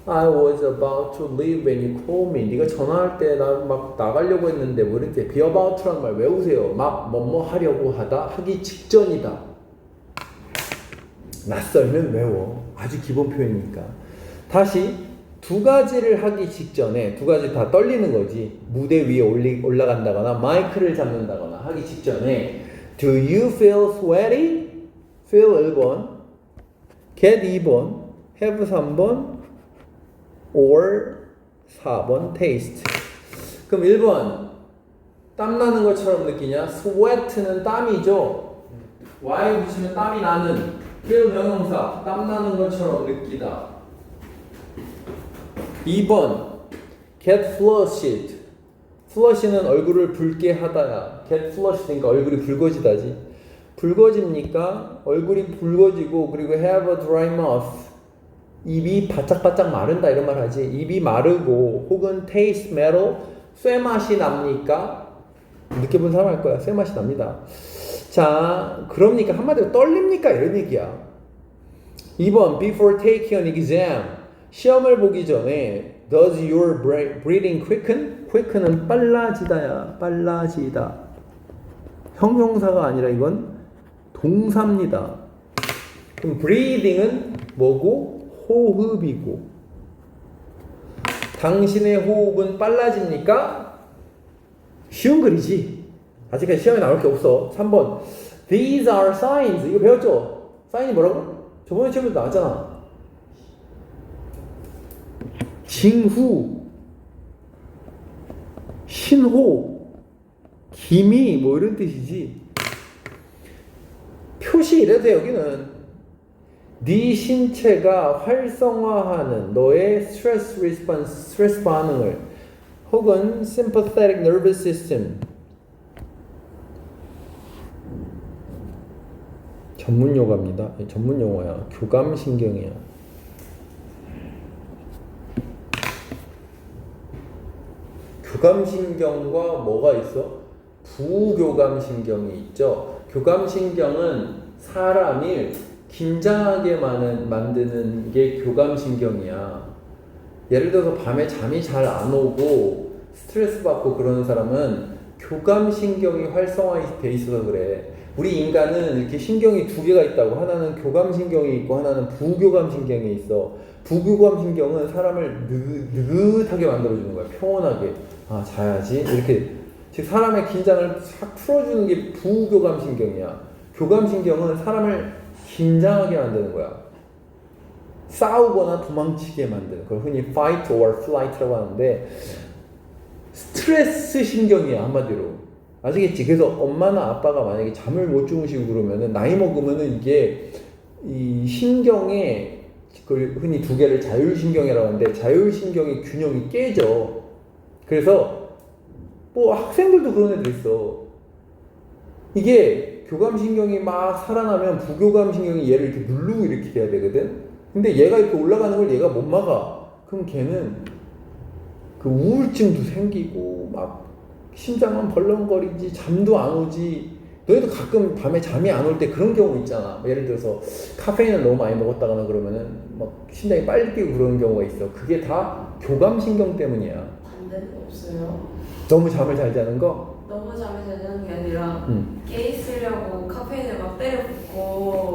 I was about to leave when you called me. 네가 전화할 때 나 막 나가려고 했는데 뭐 이렇게 be about to라는 말 외우세요. 막 뭐뭐 하려고 하다 하기 직전이다. 낯설면 외워. 아주 기본 표현이니까. 다시 두 가지를 하기 직전에 두 가지 다 떨리는 거지. 무대 위에 올라간다거나 마이크를 잡는다거나 하기 직전에 Do you feel sweaty? feel 1번, get 2번, have 3번, or 4번 taste. 그럼 1번 땀나는 것처럼 느끼냐? sweat는 땀이죠. y 붙이면 땀이 나는. feel 명형사 땀나는 것처럼 느끼다. 2번 get flushed. flush는 얼굴을 붉게 하다야. get flushed니까 얼굴이 붉어지다지. 붉어집니까? 얼굴이 붉어지고 그리고 have a dry mouth. 입이 바짝바짝 마른다 이런 말 하지. 입이 마르고 혹은 taste metal. 쇠맛이 납니까? 느껴본 사람 할 거야. 쇠맛이 납니다. 자, 그러니까 한마디로 떨립니까? 이런 얘기야. 2번 before taking an exam. 시험을 보기 전에 does your breathing quicken? quicken은 빨라지다야. 빨라지다. 형용사가 아니라 이건 동사입니다. 그럼 breathing은 뭐고? 호흡이고. 당신의 호흡은 빨라집니까? 쉬운 글이지. 아직까지 시험에 나올 게 없어. 3번 These are signs. 이거 배웠죠? 사인이 뭐라고? 저번에 시험에 나왔잖아. 징후, 신호, 기미 뭐 이런 뜻이지. 표시 이래도 돼. 여기는 네 신체가 활성화하는 너의 스트레스 리스폰스, 스트레스 반응을 혹은 sympathetic nervous system 전문 용어입니다. 전문 용어야. 교감신경이야. 교감신경과 뭐가 있어? 부교감신경이 있죠. 교감신경은 사람이 긴장하게 만드는 게 교감신경이야. 예를 들어서 밤에 잠이 잘 안 오고 스트레스 받고 그러는 사람은 교감신경이 활성화돼 있어서 그래. 우리 인간은 이렇게 신경이 두 개가 있다고. 하나는 교감신경이 있고 하나는 부교감신경이 있어. 부교감신경은 사람을 느긋하게 만들어주는 거야. 평온하게. 아, 자야지. 이렇게. 즉 사람의 긴장을 싹 풀어주는 게 부교감신경이야. 교감신경은 사람을 긴장하게 만드는 거야. 싸우거나 도망치게 만드는 그걸 흔히 fight or flight라고 하는데 스트레스 신경이야 한마디로. 아시겠지? 그래서 엄마나 아빠가 만약에 잠을 못 주무시고 그러면은 나이 먹으면은 이게 이 신경에 그 흔히 두 개를 자율신경이라고 하는데 자율신경의 균형이 깨져. 그래서 뭐 학생들도 그런 애들 있어. 이게 교감신경이 막 살아나면 부교감신경이 얘를 이렇게 누르고 이렇게 돼야 되거든. 근데 얘가 이렇게 올라가는 걸 얘가 못 막아. 그럼 걔는 그 우울증도 생기고 막 심장은 벌렁거리지 잠도 안 오지. 너희도 가끔 밤에 잠이 안 올 때 그런 경우 있잖아. 예를 들어서 카페인을 너무 많이 먹었다거나 그러면은 막 심장이 빨리 뛰고 그런 경우가 있어. 그게 다 교감신경 때문이야. 반대는 없어요. 너무 잠을 잘 자는 거? 너무 잠이 잘 자는 게 아니라 깨 있으려고 카페인을 막 때려 붓고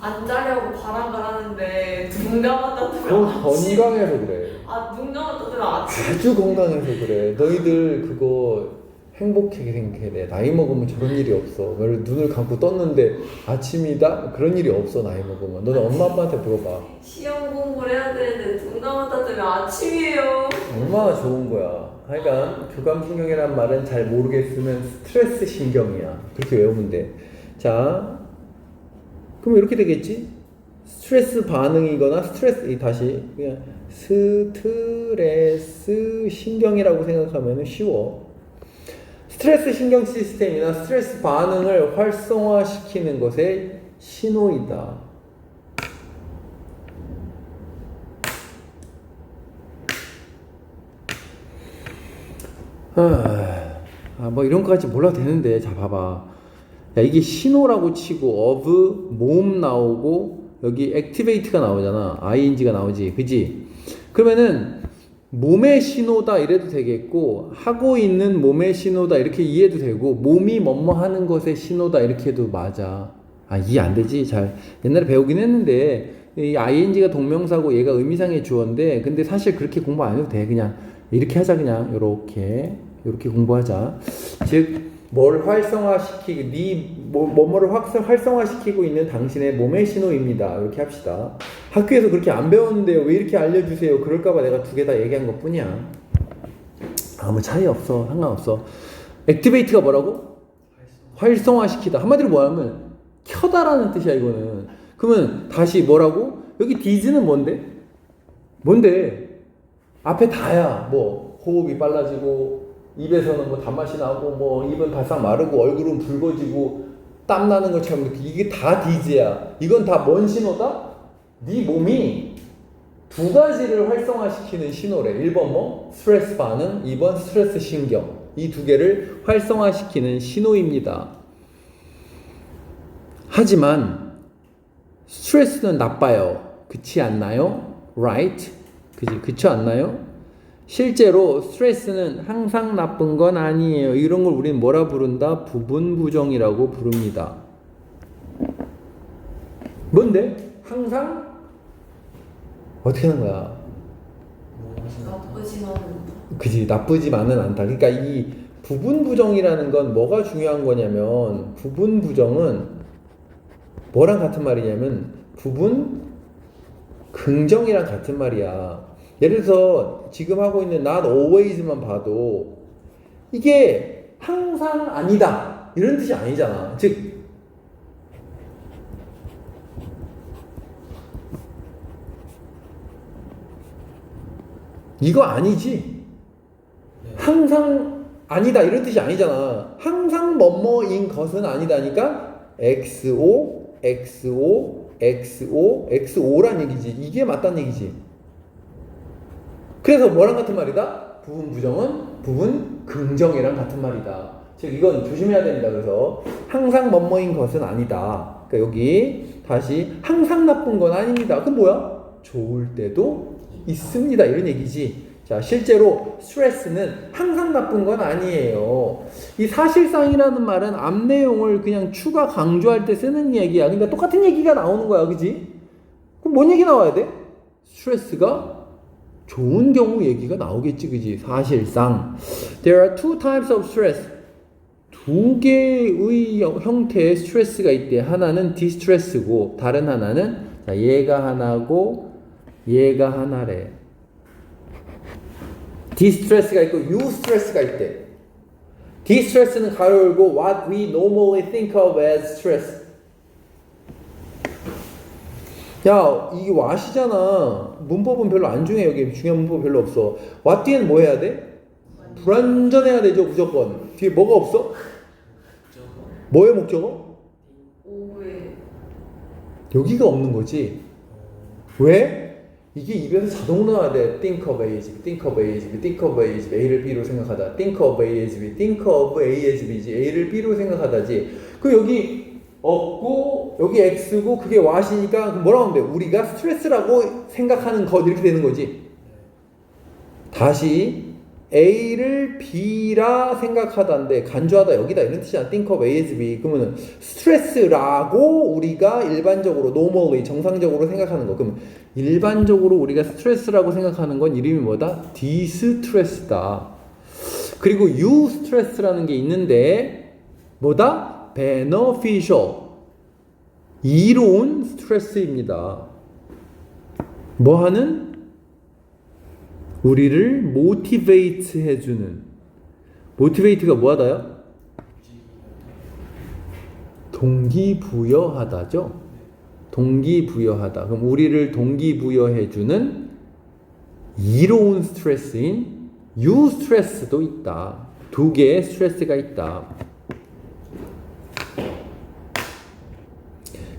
안 자려고 발악을 하는데 눈 감았다 뜨면 그건 건강해서 그래. 눈 감았다 뜨면 아침 아주 건강해서 그래. 너희들 그거 행복하게 생각해야 돼. 나이 먹으면 저런 일이 없어. 눈을 감고 떴는데 아침이다? 그런 일이 없어 나이 먹으면. 너는 엄마 아빠한테 물어봐. 시험 공부를 해야 되는데 눈 감았다 뜨면 아침이에요. 얼마나 좋은 거야. 하여간 교감신경이란 말은 잘 모르겠으면 스트레스 신경이야. 그렇게 외우면 돼. 자, 그럼 이렇게 되겠지? 스트레스 반응이거나 다시 그냥 스트레스 신경이라고 생각하면 쉬워. 스트레스 신경 시스템이나 스트레스 반응을 활성화시키는 것의 신호이다. 뭐 이런 거까지 몰라도 되는데, 자 봐봐. 야, 이게 신호라고 치고 of 모음 나오고 여기 activate가 나오잖아. ing가 나오지, 그지? 그러면은 몸의 신호다 이래도 되겠고 하고 있는 몸의 신호다 이렇게 이해도 되고 몸이 뭐뭐 하는 것의 신호다 이렇게 해도 맞아. 이해 안 되지? 잘 옛날에 배우긴 했는데 이 ing가 동명사고 얘가 의미상의 주어인데 근데 사실 그렇게 공부 안 해도 돼. 그냥 이렇게 하자. 그냥 요렇게 공부하자. 즉 뭘 활성화시키고 뭐뭐를 활성화시키고 있는 당신의 몸의 신호입니다. 이렇게 합시다. 학교에서 그렇게 안 배웠는데요. 왜 이렇게 알려주세요? 그럴까봐 내가 두 개 다 얘기한 것 뿐이야. 아무 차이 없어. 상관없어. 액티베이트가 뭐라고? 활성화시키다. 한마디로 뭐하면 켜다라는 뜻이야 이거는. 그러면 다시 뭐라고? 여기 디즈는 뭔데? 앞에 다야. 뭐 호흡이 빨라지고 입에서는 뭐 단맛이 나고 뭐 입은 바싹 마르고 얼굴은 붉어지고 땀 나는 것처럼 이게 다 디즈야. 이건 다 뭔 신호다? 네 몸이 두 가지를 활성화시키는 신호래. 1번 뭐? 스트레스 반응, 2번 스트레스 신경. 이 두 개를 활성화시키는 신호입니다. 하지만 스트레스는 나빠요. 그렇지 않나요? Right? 그렇지 않나요? 실제로 스트레스는 항상 나쁜 건 아니에요. 이런 걸 우리는 뭐라 부른다? 부분 부정이라고 부릅니다. 뭔데? 항상? 어떻게 하는 거야? 나쁘지만은 않다. 그지, 나쁘지만은 않다. 그러니까 이 부분 부정이라는 건 뭐가 중요한 거냐면 부분 부정은 뭐랑 같은 말이냐면 부분 긍정이랑 같은 말이야. 예를 들어서 지금 하고 있는 not always만 봐도 이게 항상 아니다 이런 뜻이 아니잖아. 즉 이거 아니지. 항상 아니다 이런 뜻이 아니잖아. 항상 뭐뭐인 것은 아니다니까 XO, XO, XO, XO란 얘기지. 이게 맞다는 얘기지. 그래서 뭐랑 같은 말이다? 부분 부정은 부분 긍정이랑 같은 말이다. 즉 이건 조심해야 됩니다. 그래서 항상 뭐뭐인 것은 아니다. 그러니까 여기 다시 항상 나쁜 건 아닙니다. 그럼 뭐야? 좋을 때도 있습니다. 이런 얘기지. 자, 실제로 스트레스는 항상 나쁜 건 아니에요. 이 사실상이라는 말은 앞 내용을 그냥 추가 강조할 때 쓰는 얘기야. 그러니까 똑같은 얘기가 나오는 거야. 그지? 그럼 뭔 얘기 나와야 돼? 스트레스가 좋은 경우 얘기가 나오겠지. 그지? 사실상. There are two types of stress. 두 개의 형태의 스트레스가 있대. 하나는 디스트레스고 다른 하나는 자, 얘가 하나고 얘가 하나래. 디스트레스가 있고 유스트레스가 있대. 디스트레스는 가로 열고 what we normally think of as stress. 야, 이게 what이잖아. 문법은 별로 안 중요해. 여기 중요한 문법 별로 없어. what 뒤에는 뭐 해야 돼? 불완전해야 되죠, 무조건. 뒤에 뭐가 없어? 뭐의 목적어? 오후에 여기가 없는 거지. 왜? 이게 입에서 자동으로 나와야 돼. think of A as B, think of A as B, think of A as B. A를 B로 생각하다. think of A as B, think of A as B지. A를 B로 생각하다지. 그 여기 없고 여기 X고 그게 what이니까 뭐라고 하면 돼? 우리가 스트레스라고 생각하는 것 이렇게 되는 거지. 다시 A를 B라 생각하다인데 간주하다 여기다 이런 뜻이야. think of A as B. 그러면은 스트레스라고 우리가 일반적으로 normally 정상적으로 생각하는 거. 그럼 일반적으로 우리가 스트레스라고 생각하는 건 이름이 뭐다? 디스트레스다. 그리고 유스트레스라는 게 있는데 뭐다? beneficial. 이로운 스트레스입니다. 뭐 하는? 우리를 모티베이트 해주는. 모티베이트가 뭐하다요? 동기부여하다죠. 동기부여하다. 그럼 우리를 동기부여해주는 이로운 스트레스인 유스트레스도 있다. 두 개의 스트레스가 있다.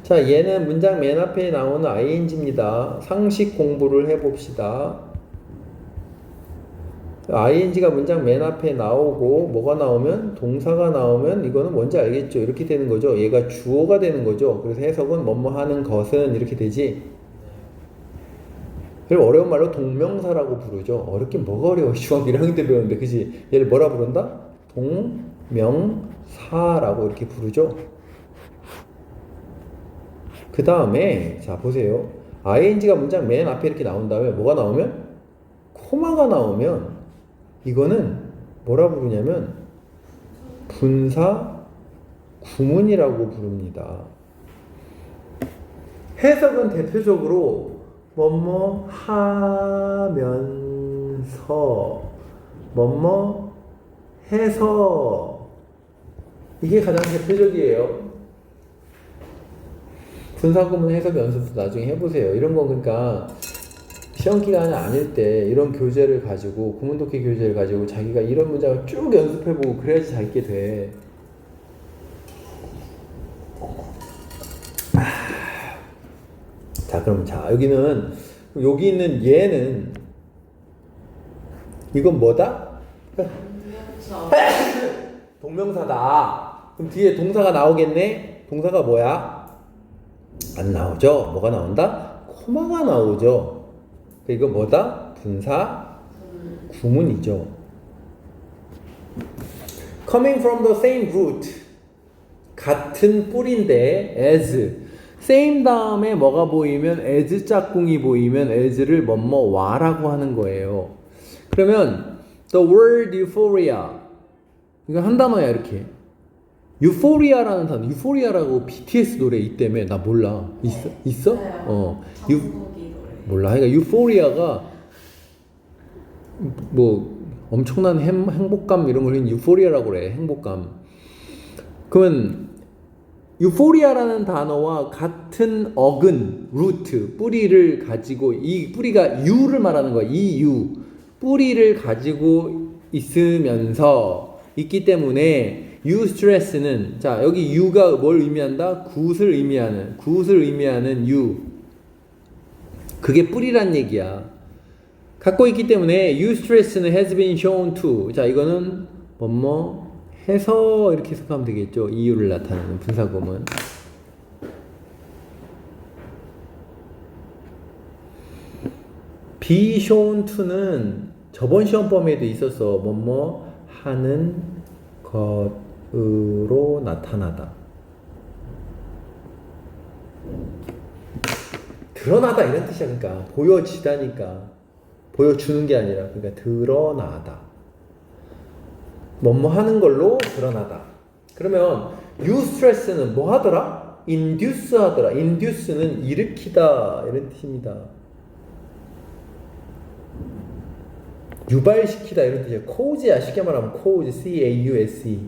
자, 얘는 문장 맨 앞에 나오는 ing입니다. 상식 공부를 해봅시다. ing가 문장 맨 앞에 나오고 뭐가 나오면 동사가 나오면 이거는 뭔지 알겠죠? 이렇게 되는 거죠. 얘가 주어가 되는 거죠. 그래서 해석은 뭐뭐 하는 것은 이렇게 되지. 그리고 어려운 말로 동명사라고 부르죠. 어렵긴 뭐가 어려워. 중학교 1학년 때 배웠는데 그지? 얘를 뭐라 부른다? 동명사라고 이렇게 부르죠. 그 다음에 자 보세요. ing가 문장 맨 앞에 이렇게 나온 다음에 뭐가 나오면? 코마가 나오면 이거는 뭐라 부르냐면 분사 구문이라고 부릅니다. 해석은 대표적으로 뭐뭐 하면서 뭐뭐 해서 이게 가장 대표적이에요. 분사 구문 해석 연습도 나중에 해보세요. 이런 거 그러니까 시험 기간이 아닐 때 이런 교재를 가지고 구문독해 교재를 가지고 자기가 이런 문장을 쭉 연습해보고 그래야지 잘 있게 돼. 자 그럼 자 여기는 여기 있는 얘는 이건 뭐다? 동명사다. 그럼 뒤에 동사가 나오겠네? 동사가 뭐야? 안 나오죠? 뭐가 나온다? 코마가 나오죠. 이거 뭐다? 분사 구문이죠. Coming from the same root. 같은 뿌리인데 as. same 다음에 뭐가 보이면 as 짝꿍이 보이면 as를 뭐뭐와라고 하는 거예요. 그러면 the word euphoria. 이거 한 단어야 이렇게. 유포리아라는 단어. 유포리아라고 BTS 노래 있다며. 나 몰라. 있어? 있어? 어. 몰라. 그러니까 유포리아가 뭐 엄청난 행복감 이런 걸 유포리아라고 그래. 행복감. 그러면 유포리아라는 단어와 같은 어근, 루트, 뿌리를 가지고 이 뿌리가 유를 말하는 거야. 이 유. 뿌리를 가지고 있으면서 있기 때문에 유 스트레스는 자, 여기 유가 뭘 의미한다? 굿을 의미하는 유. 그게 뿌리란 얘기야. 갖고 있기 때문에 you stress는 has been shown to. 자, 이거는 뭐뭐 해서 이렇게 해석하면 되겠죠. 이유를 나타내는 분사구문. be shown to는 저번 시험 범위에도 있었어. 뭐뭐 하는 것으로 나타나다. 드러나다 이런 뜻이야. 그러니까 보여지다니까. 보여주는 게 아니라 그러니까 드러나다. 뭐뭐 하는 걸로 드러나다. 그러면 you stress는 뭐 하더라? induce 하더라. induce는 일으키다 이런 뜻입니다. 유발시키다 이런 뜻이에요. cause야. 쉽게 말하면 cause, C-A-U-S-E.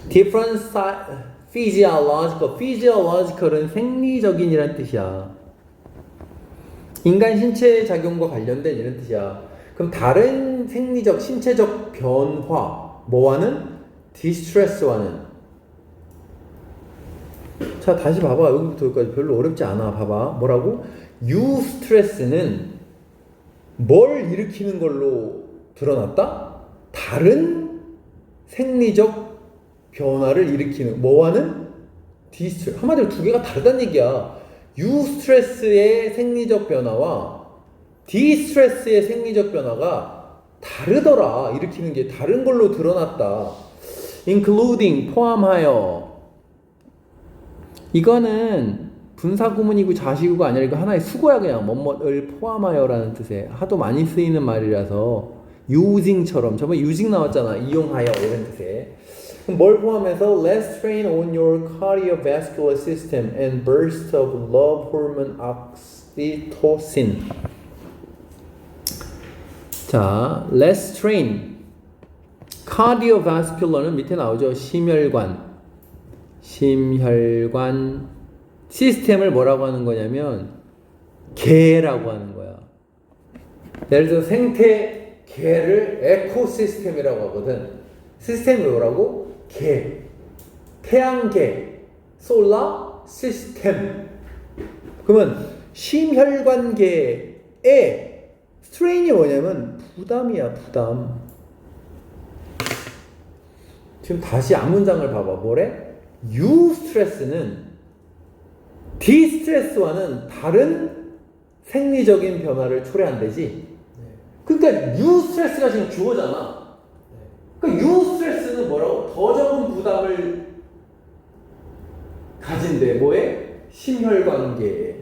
different physiological은 생리적인이란 뜻이야. 인간 신체 작용과 관련된 이런 뜻이야. 그럼 다른 생리적 신체적 변화 뭐와는? distress와는. 자 다시 봐봐. 여기부터 여기까지 별로 어렵지 않아. 봐봐. 뭐라고? eustress는 뭘 일으키는 걸로 드러났다? 다른 생리적 변화를 일으키는 뭐와는? 디스트레스. 한마디로 두 개가 다르다는 얘기야. 유스트레스의 생리적 변화와 디스트레스의 생리적 변화가 다르더라. 일으키는 게 다른 걸로 드러났다. including 포함하여. 이거는 분사구문이고 자시구가 아니라 이거 하나의 수거야. 그냥 뭐뭐를 포함하여라는 뜻에 하도 많이 쓰이는 말이라서 using처럼 저번에 using 나왔잖아. 이용하여 이런 뜻에. 그럼 뭘 포함해서 less strain on your cardiovascular system and burst of love hormone oxytocin. 자, less strain. cardiovascular는 밑에 나오죠. 심혈관 시스템을 뭐라고 하는 거냐면 개라고 하는 거야. 예를 들어 생태계를 에코시스템이라고 하거든. 시스템이 뭐라고? 개, 태양계, 솔라 시스템. 그러면 심혈관계의 스트레인이 뭐냐면 부담이야. 부담. 지금 다시 앞문장을 봐봐. 뭐래? 유스트레스는 디스트레스와는 다른 생리적인 변화를 초래한대지. 그러니까 유스트레스가 지금 주어잖아. 그러니까 유스트레스는 뭐라고? 더 적은 부담을 가진대. 뭐에? 심혈관계에.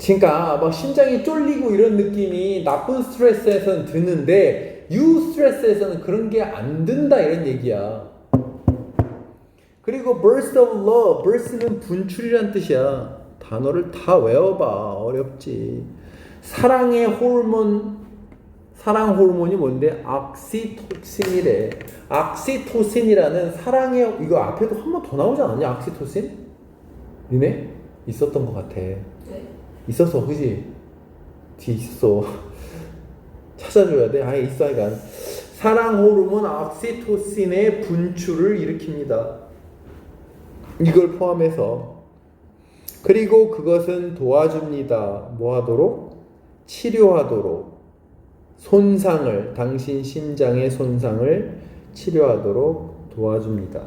그러니까 막 심장이 쫄리고 이런 느낌이 나쁜 스트레스에서는 드는데 유스트레스에서는 그런 게 안 든다 이런 얘기야. 그리고 burst of love, burst는 분출이란 뜻이야. 단어를 다 외워봐. 어렵지. 사랑의 호르몬, 사랑 호르몬이 뭔데? 옥시토신이래. 옥시토신이라는 사랑의, 이거 앞에도 한 번 더 나오지 않았냐? 옥시토신? 니네? 있었던 것 같아. 네. 있었어, 그지? 뒤에 있어. 찾아줘야 돼. 아예 있어, 이간. 사랑 호르몬 옥시토신의 분출을 일으킵니다. 이걸 포함해서. 그리고 그것은 도와줍니다. 뭐 하도록? 치료하도록. 손상을, 당신 심장의 손상을 치료하도록 도와줍니다.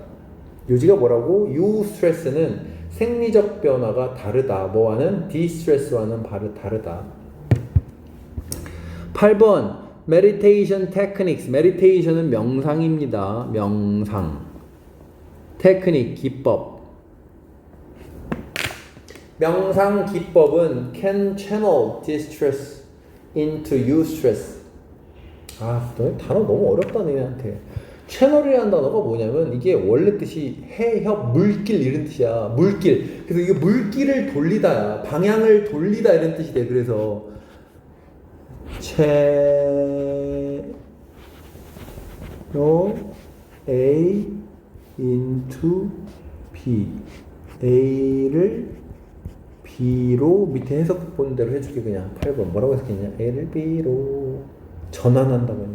요지가 뭐라고? 유스트레스는 생리적 변화가 다르다. 뭐와는? 디스트레스와는 다르다. 8번 meditation techniques. meditation은 명상입니다. 명상. 테크닉, 기법. 명상 기법은 can channel distress into eustress. 아, 너 단어 너무 어렵다 너희한테. 채널이라는 단어가 뭐냐면 이게 원래 뜻이 해협, 물길 이런 뜻이야. 물길. 그래서 이게 물길을 돌리다야. 방향을 돌리다 이런 뜻이 돼. 그래서 channel A into B. A를 B로 밑에 해석 본 대로 해줄게. 그냥 8번 뭐라고 해석했냐? A를 B로 전환한다고.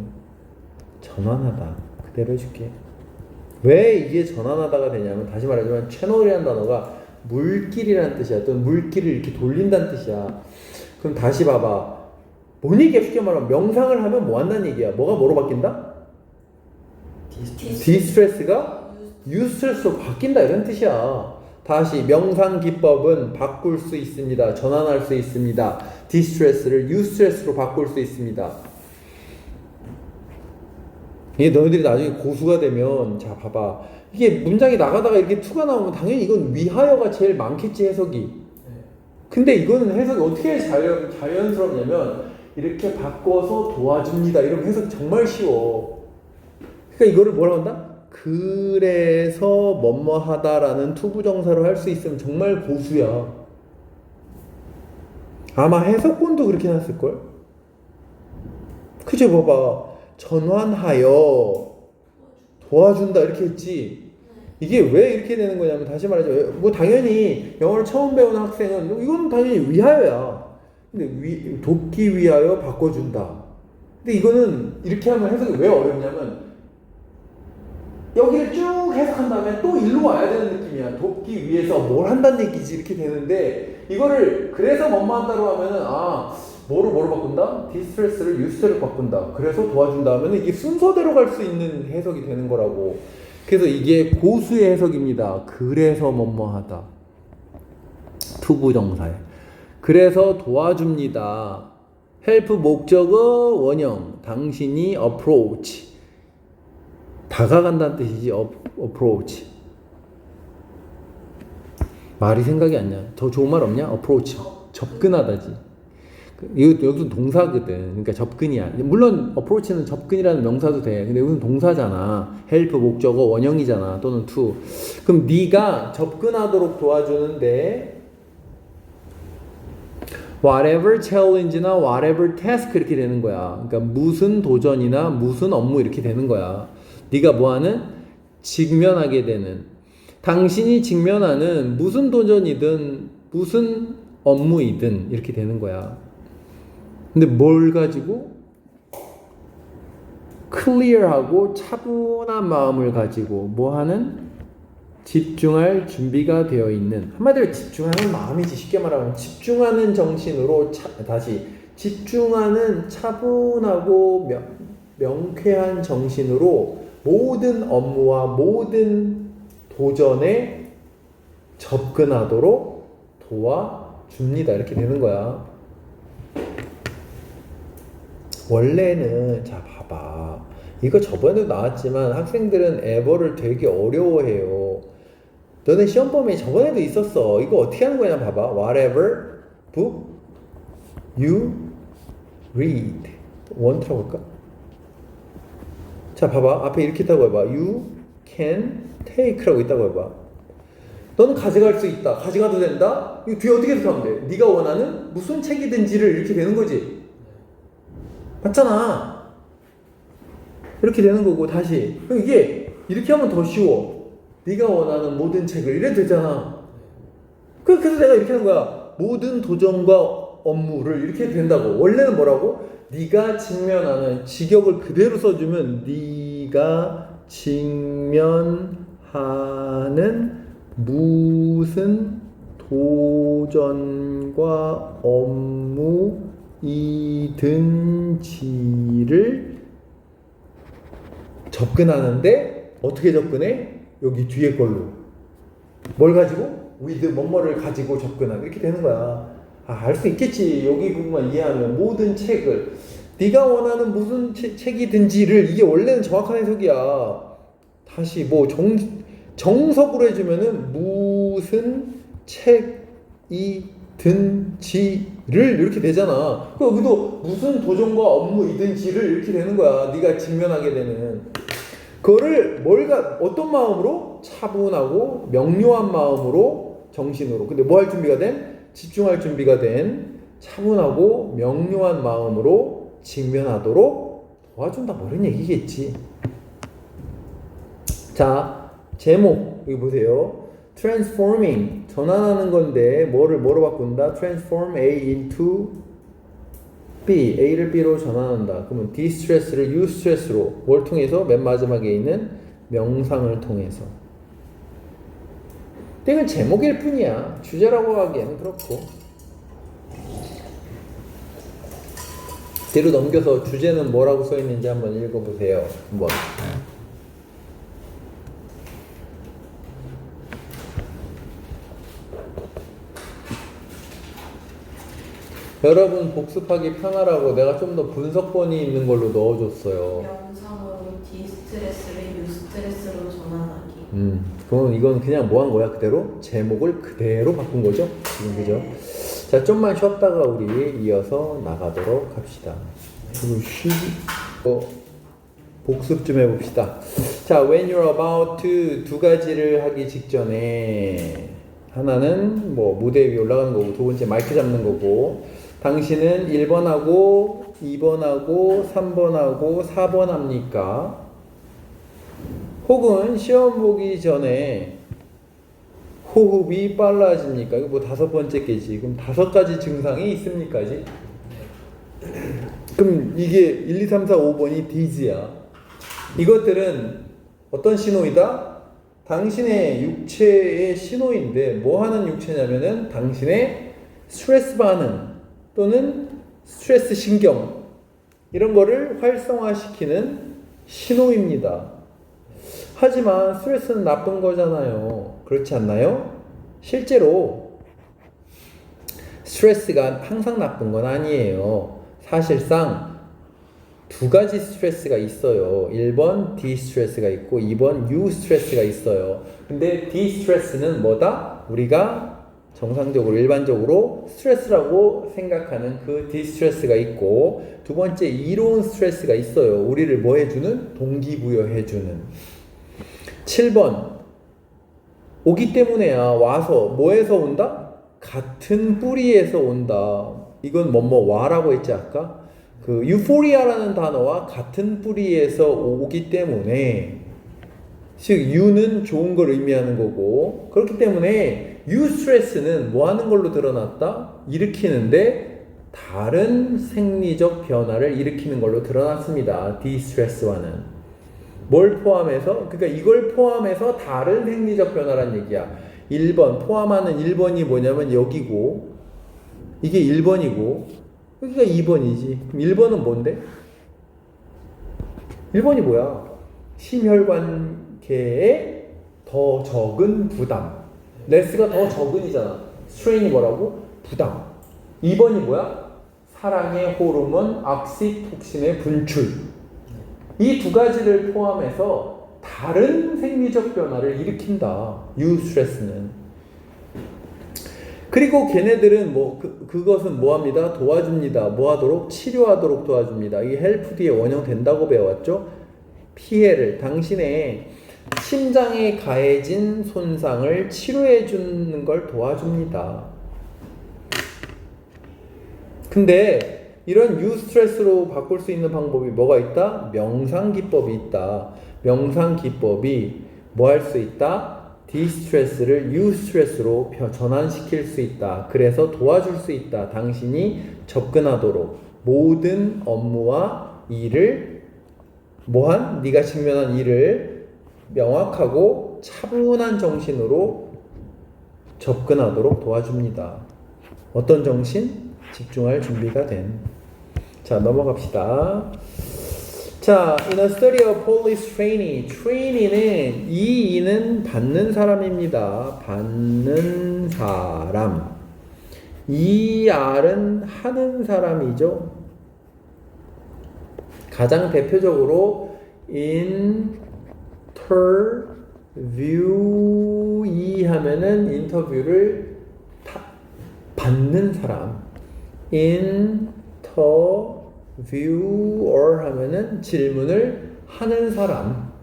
전환하다. 그대로 해줄게. 왜 이게 전환하다가 되냐면 다시 말하지만 채널이라는 단어가 물길이라는 뜻이야. 또는 물길을 이렇게 돌린다는 뜻이야. 그럼 다시 봐봐. 뭔 얘기야? 쉽게 말하면 명상을 하면 뭐 한다는 얘기야? 뭐가 뭐로 바뀐다? 디스트레스가 유스트레스로 바뀐다 이런 뜻이야. 다시 명상 기법은 바꿀 수 있습니다. 전환할 수 있습니다. 디스트레스를 유스트레스로 바꿀 수 있습니다. 이게 너희들이 나중에 고수가 되면 자 봐봐. 이게 문장이 나가다가 이렇게 투가 나오면 당연히 이건 위하여가 제일 많겠지 해석이. 근데 이거는 해석이 어떻게 자연스럽냐면 이렇게 바꿔서 도와줍니다. 이러면 해석이 정말 쉬워. 그러니까 이거를 뭐라고 한다? 그래서 뭐뭐하다라는 투부정사로 할 수 있으면 정말 고수야. 아마 해석본도 그렇게 해놨을걸? 그죠? 봐봐. 전환하여 도와준다 이렇게 했지. 이게 왜 이렇게 되는 거냐면 다시 말하죠. 뭐 당연히 영어를 처음 배우는 학생은 이건 당연히 위하여야. 근데 돕기 위하여 바꿔준다. 근데 이거는 이렇게 하면 해석이 왜 어렵냐면 여기를 쭉 해석한 다음에 또 일로 와야 되는 느낌이야. 돕기 위해서 뭘 한다는 얘기지 이렇게 되는데 이거를 그래서 뭐뭐 한다로 하면은 뭐로 바꾼다? 디스트레스를 유스트레스로 바꾼다. 그래서 도와준다 하면은 이게 순서대로 갈 수 있는 해석이 되는 거라고. 그래서 이게 고수의 해석입니다. 그래서 뭐뭐 하다. 투부정사에. 그래서 도와줍니다. help 목적어 원형. 당신이 approach. 다가간다는 뜻이지. approach. 말이 생각이 안 나. 더 좋은 말 없냐? approach. 접근하다지. 여기서 동사거든. 그러니까 접근이야. 물론 approach는 접근이라는 명사도 돼. 근데 여기는 동사잖아. help 목적어 원형이잖아. 또는 to. 그럼 네가 접근하도록 도와주는데 whatever challenge나 whatever task 이렇게 되는 거야. 그러니까 무슨 도전이나 무슨 업무 이렇게 되는 거야. 네가 뭐하는? 직면하게 되는. 당신이 직면하는 무슨 도전이든 무슨 업무이든 이렇게 되는 거야. 근데 뭘 가지고? 클리어하고 차분한 마음을 가지고 뭐하는? 집중할 준비가 되어 있는. 한마디로 집중하는 마음이지. 쉽게 말하면 집중하는 정신으로 다시 집중하는 차분하고 명쾌한 정신으로 모든 업무와 모든 도전에 접근하도록 도와줍니다. 이렇게 되는 거야. 원래는 자 봐봐. 이거 저번에도 나왔지만 학생들은 에버를 되게 어려워해요. 너네 시험 범위 저번에도 있었어. 이거 어떻게 하는 거냐 봐봐. Whatever book you read. 원 틀어볼까? 자 봐봐. 앞에 이렇게 있다고 해봐. You can take라고 있다고 해봐. 너는 가져갈 수 있다. 가져가도 된다? 이거 뒤에 어떻게 해석하면 돼? 네가 원하는 무슨 책이든지를 이렇게 되는 거지. 맞잖아. 이렇게 되는 거고 다시. 그럼 이게 이렇게 하면 더 쉬워. 네가 원하는 모든 책을 이래도 되잖아. 그래서 내가 이렇게 하는 거야. 모든 도전과 업무를 이렇게 해도 된다고. 원래는 뭐라고? 네가 직면하는 직역을 그대로 써주면 네가 직면하는 무슨 도전과 업무이든지를 접근하는데 어떻게 접근해? 여기 뒤에 걸로 뭘 가지고? with 뭐뭐를 가지고 접근하는 이렇게 되는 거야. 알 수 있겠지. 여기 부분만 이해하면 모든 책을 네가 원하는 무슨 책이든지를 이게 원래는 정확한 해석이야. 다시 뭐 정석으로 해주면은 무슨 책이든지를 이렇게 되잖아. 그 여기도 무슨 도전과 업무이든지를 이렇게 되는 거야. 네가 직면하게 되는 그거를 어떤 마음으로? 차분하고 명료한 마음으로 정신으로. 근데 뭐 할 준비가 된? 집중할 준비가 된 차분하고 명료한 마음으로 직면하도록 도와준다. 뭐 이런 얘기겠지. 자, 제목 여기 보세요. transforming 전환하는 건데 뭐로 바꾼다? transform A into B, A를 B로 전환한다. 그러면 distress를 eustress로 뭘 통해서? 맨 마지막에 있는 명상을 통해서. 근데 이건 제목일 뿐이야. 주제라고 하기에는 그렇고. 뒤로 넘겨서 주제는 뭐라고 써있는지 한번 읽어보세요. 한번. 여러분 복습하기 편하라고 내가 좀 더 분석본이 있는 걸로 넣어줬어요. 명상으로 디스트레스를 유스트레스로 전환하기. 그럼 이건 그냥 뭐 한 거야? 그대로? 제목을 그대로 바꾼 거죠? 지금 그죠? 자, 좀만 쉬었다가 우리 이어서 나가도록 합시다. 복습 좀 해봅시다. 자, when you're about to 두 가지를 하기 직전에 하나는 뭐 무대 위에 올라가는 거고 두 번째 마이크 잡는 거고 당신은 1번하고 2번하고 3번하고 4번 합니까? 혹은 시험 보기 전에 호흡이 빨라집니까? 이거 뭐 5번째 깨지. 그럼 5가지 증상이 있습니까? 그럼 이게 1, 2, 3, 4, 5번이 D즈야. 이것들은 어떤 신호이다? 당신의 육체의 신호인데 뭐 하는 육체냐면은 당신의 스트레스 반응 또는 스트레스 신경 이런 거를 활성화시키는 신호입니다. 하지만 스트레스는 나쁜 거잖아요. 그렇지 않나요? 실제로 스트레스가 항상 나쁜 건 아니에요. 사실상 2가지 스트레스가 있어요. 1번 D 스트레스가 있고 2번 U 스트레스가 있어요. 근데 D 스트레스는 뭐다? 우리가 정상적으로 일반적으로 스트레스라고 생각하는 그 D 스트레스가 있고 두 번째 이로운 스트레스가 있어요. 우리를 뭐 해주는? 동기부여 해주는. 7번 오기 때문에야. 와서 뭐에서 온다? 같은 뿌리에서 온다. 이건 와라고 했지 아까? 그 유포리아라는 단어와 같은 뿌리에서 오기 때문에 즉 U는 좋은 걸 의미하는 거고 그렇기 때문에 U 스트레스는 뭐 하는 걸로 드러났다? 일으키는데 다른 생리적 변화를 일으키는 걸로 드러났습니다. D 스트레스와는 뭘 포함해서? 그러니까 이걸 포함해서 다른 생리적 변화란 얘기야. 1번 포함하는 1번이 뭐냐면 여기고 이게 1번이고 여기가 2번이지. 그럼 1번은 뭔데? 1번이 뭐야? 심혈관계에 더 적은 부담. 레스가 더 적은이잖아. 스트레인이 뭐라고? 부담. 2번이 뭐야? 사랑의 호르몬 옥시토신의 분출. 이 2가지를 포함해서 다른 생리적 변화를 일으킨다. U 스트레스는. 그리고 걔네들은 그것은 뭐합니다? 도와줍니다. 뭐하도록? 치료하도록 도와줍니다. 이게 헬프 뒤에 원형 된다고 배웠죠? 피해를, 당신의 심장에 가해진 손상을 치료해 주는 걸 도와줍니다. 근데 이런 U 스트레스로 바꿀 수 있는 방법이 뭐가 있다? 명상 기법이 있다. 명상 기법이 뭐 할 수 있다? D 스트레스를 U 스트레스로 전환시킬 수 있다. 그래서 도와줄 수 있다. 당신이 접근하도록 모든 업무와 일을 네가 직면한 일을 명확하고 차분한 정신으로 접근하도록 도와줍니다. 어떤 정신? 집중할 준비가 된. 자, 넘어갑시다. 자, in a study of police trainee. trainee는 이는 받는 사람입니다. 받는 사람. ER은 하는 사람이죠. 가장 대표적으로 interviewee 하면은 인터뷰를 받는 사람. interviewer 하면은 질문을 하는 사람.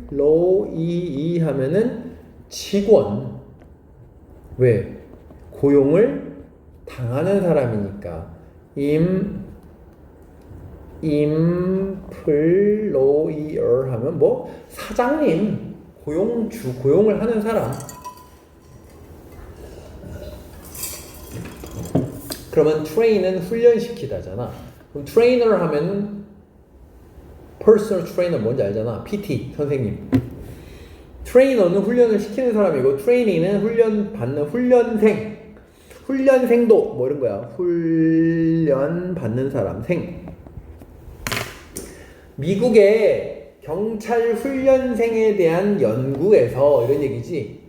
employee 하면은 직원. 왜? 고용을 당하는 사람이니까. employer 하면 사장님, 고용을 하는 사람. 그러면 train은 훈련시키다잖아. 그럼 트레이너 하면 personal trainer 뭔지 알잖아. PT 선생님. 트레이너는 훈련을 시키는 사람이고 트레이닝은 훈련 받는 훈련생. 훈련생도 이런 거야. 훈련 받는 사람 생. 미국의 경찰 훈련생에 대한 연구에서 이런 얘기지.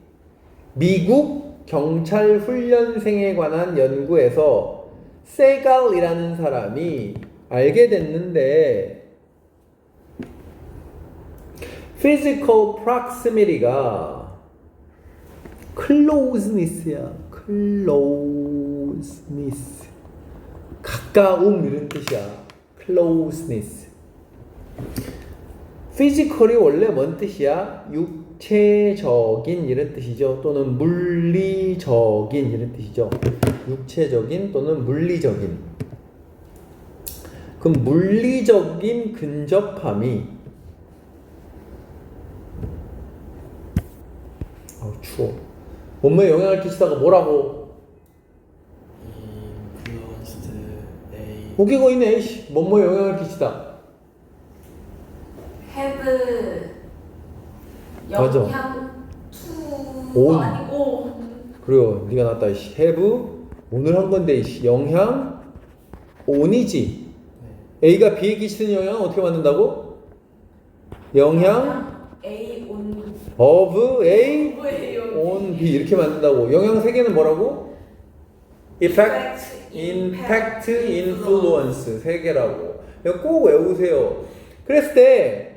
미국 경찰 훈련생에 관한 연구에서 세갈이라는 사람이 알게 됐는데 physical proximity가 closeness야. closeness. 가까움 이런 뜻이야. closeness. physical이 원래 뭔 뜻이야? 육체적인 이런 뜻이죠. 또는 물리적인 이런 뜻이죠. 육체적인 또는 물리적인. 그럼 물리적인 근접함이 추워. 몸매에 영향을 끼치다가 뭐라고? influenced A 웃기고 있네. 몸매에 영향을 끼치다. have 맞아. 영향 온. 아니고 그리고 네가 나왔다. have 오늘 한 건데 영향 on이지. A가 B에 끼치는 영향은 어떻게 만든다고? 영향 A on of A 뭐예요? on B 이렇게 만든다고. 영향 세 개는 뭐라고? effect, impact, influence 세 개라고. 이거 꼭 외우세요. 그랬을 때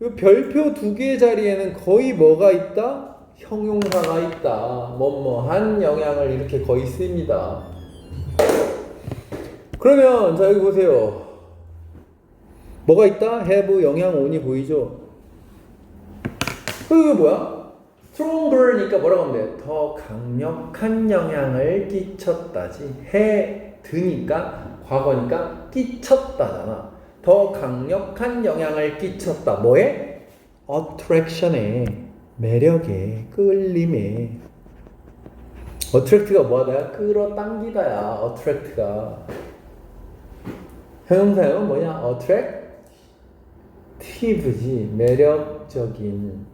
이 별표 두 개의 자리에는 거의 뭐가 있다? 형용사가 있다. 뭐뭐한 영향을 이렇게 거의 씁니다. 그러면 자 여기 보세요. 뭐가 있다? have 영향 on이 보이죠? 그리고 이게 뭐야? stronger니까 뭐라고 하면 돼? 더 강력한 영향을 끼쳤다지. 해 드니까 과거니까 끼쳤다잖아. 더 강력한 영향을 끼쳤다. 뭐에? attraction에, 매력에, 끌림에. attract가 뭐하다야? 끌어당기다야. attract가. 형용사형은 뭐냐? attractive지. 매력적인.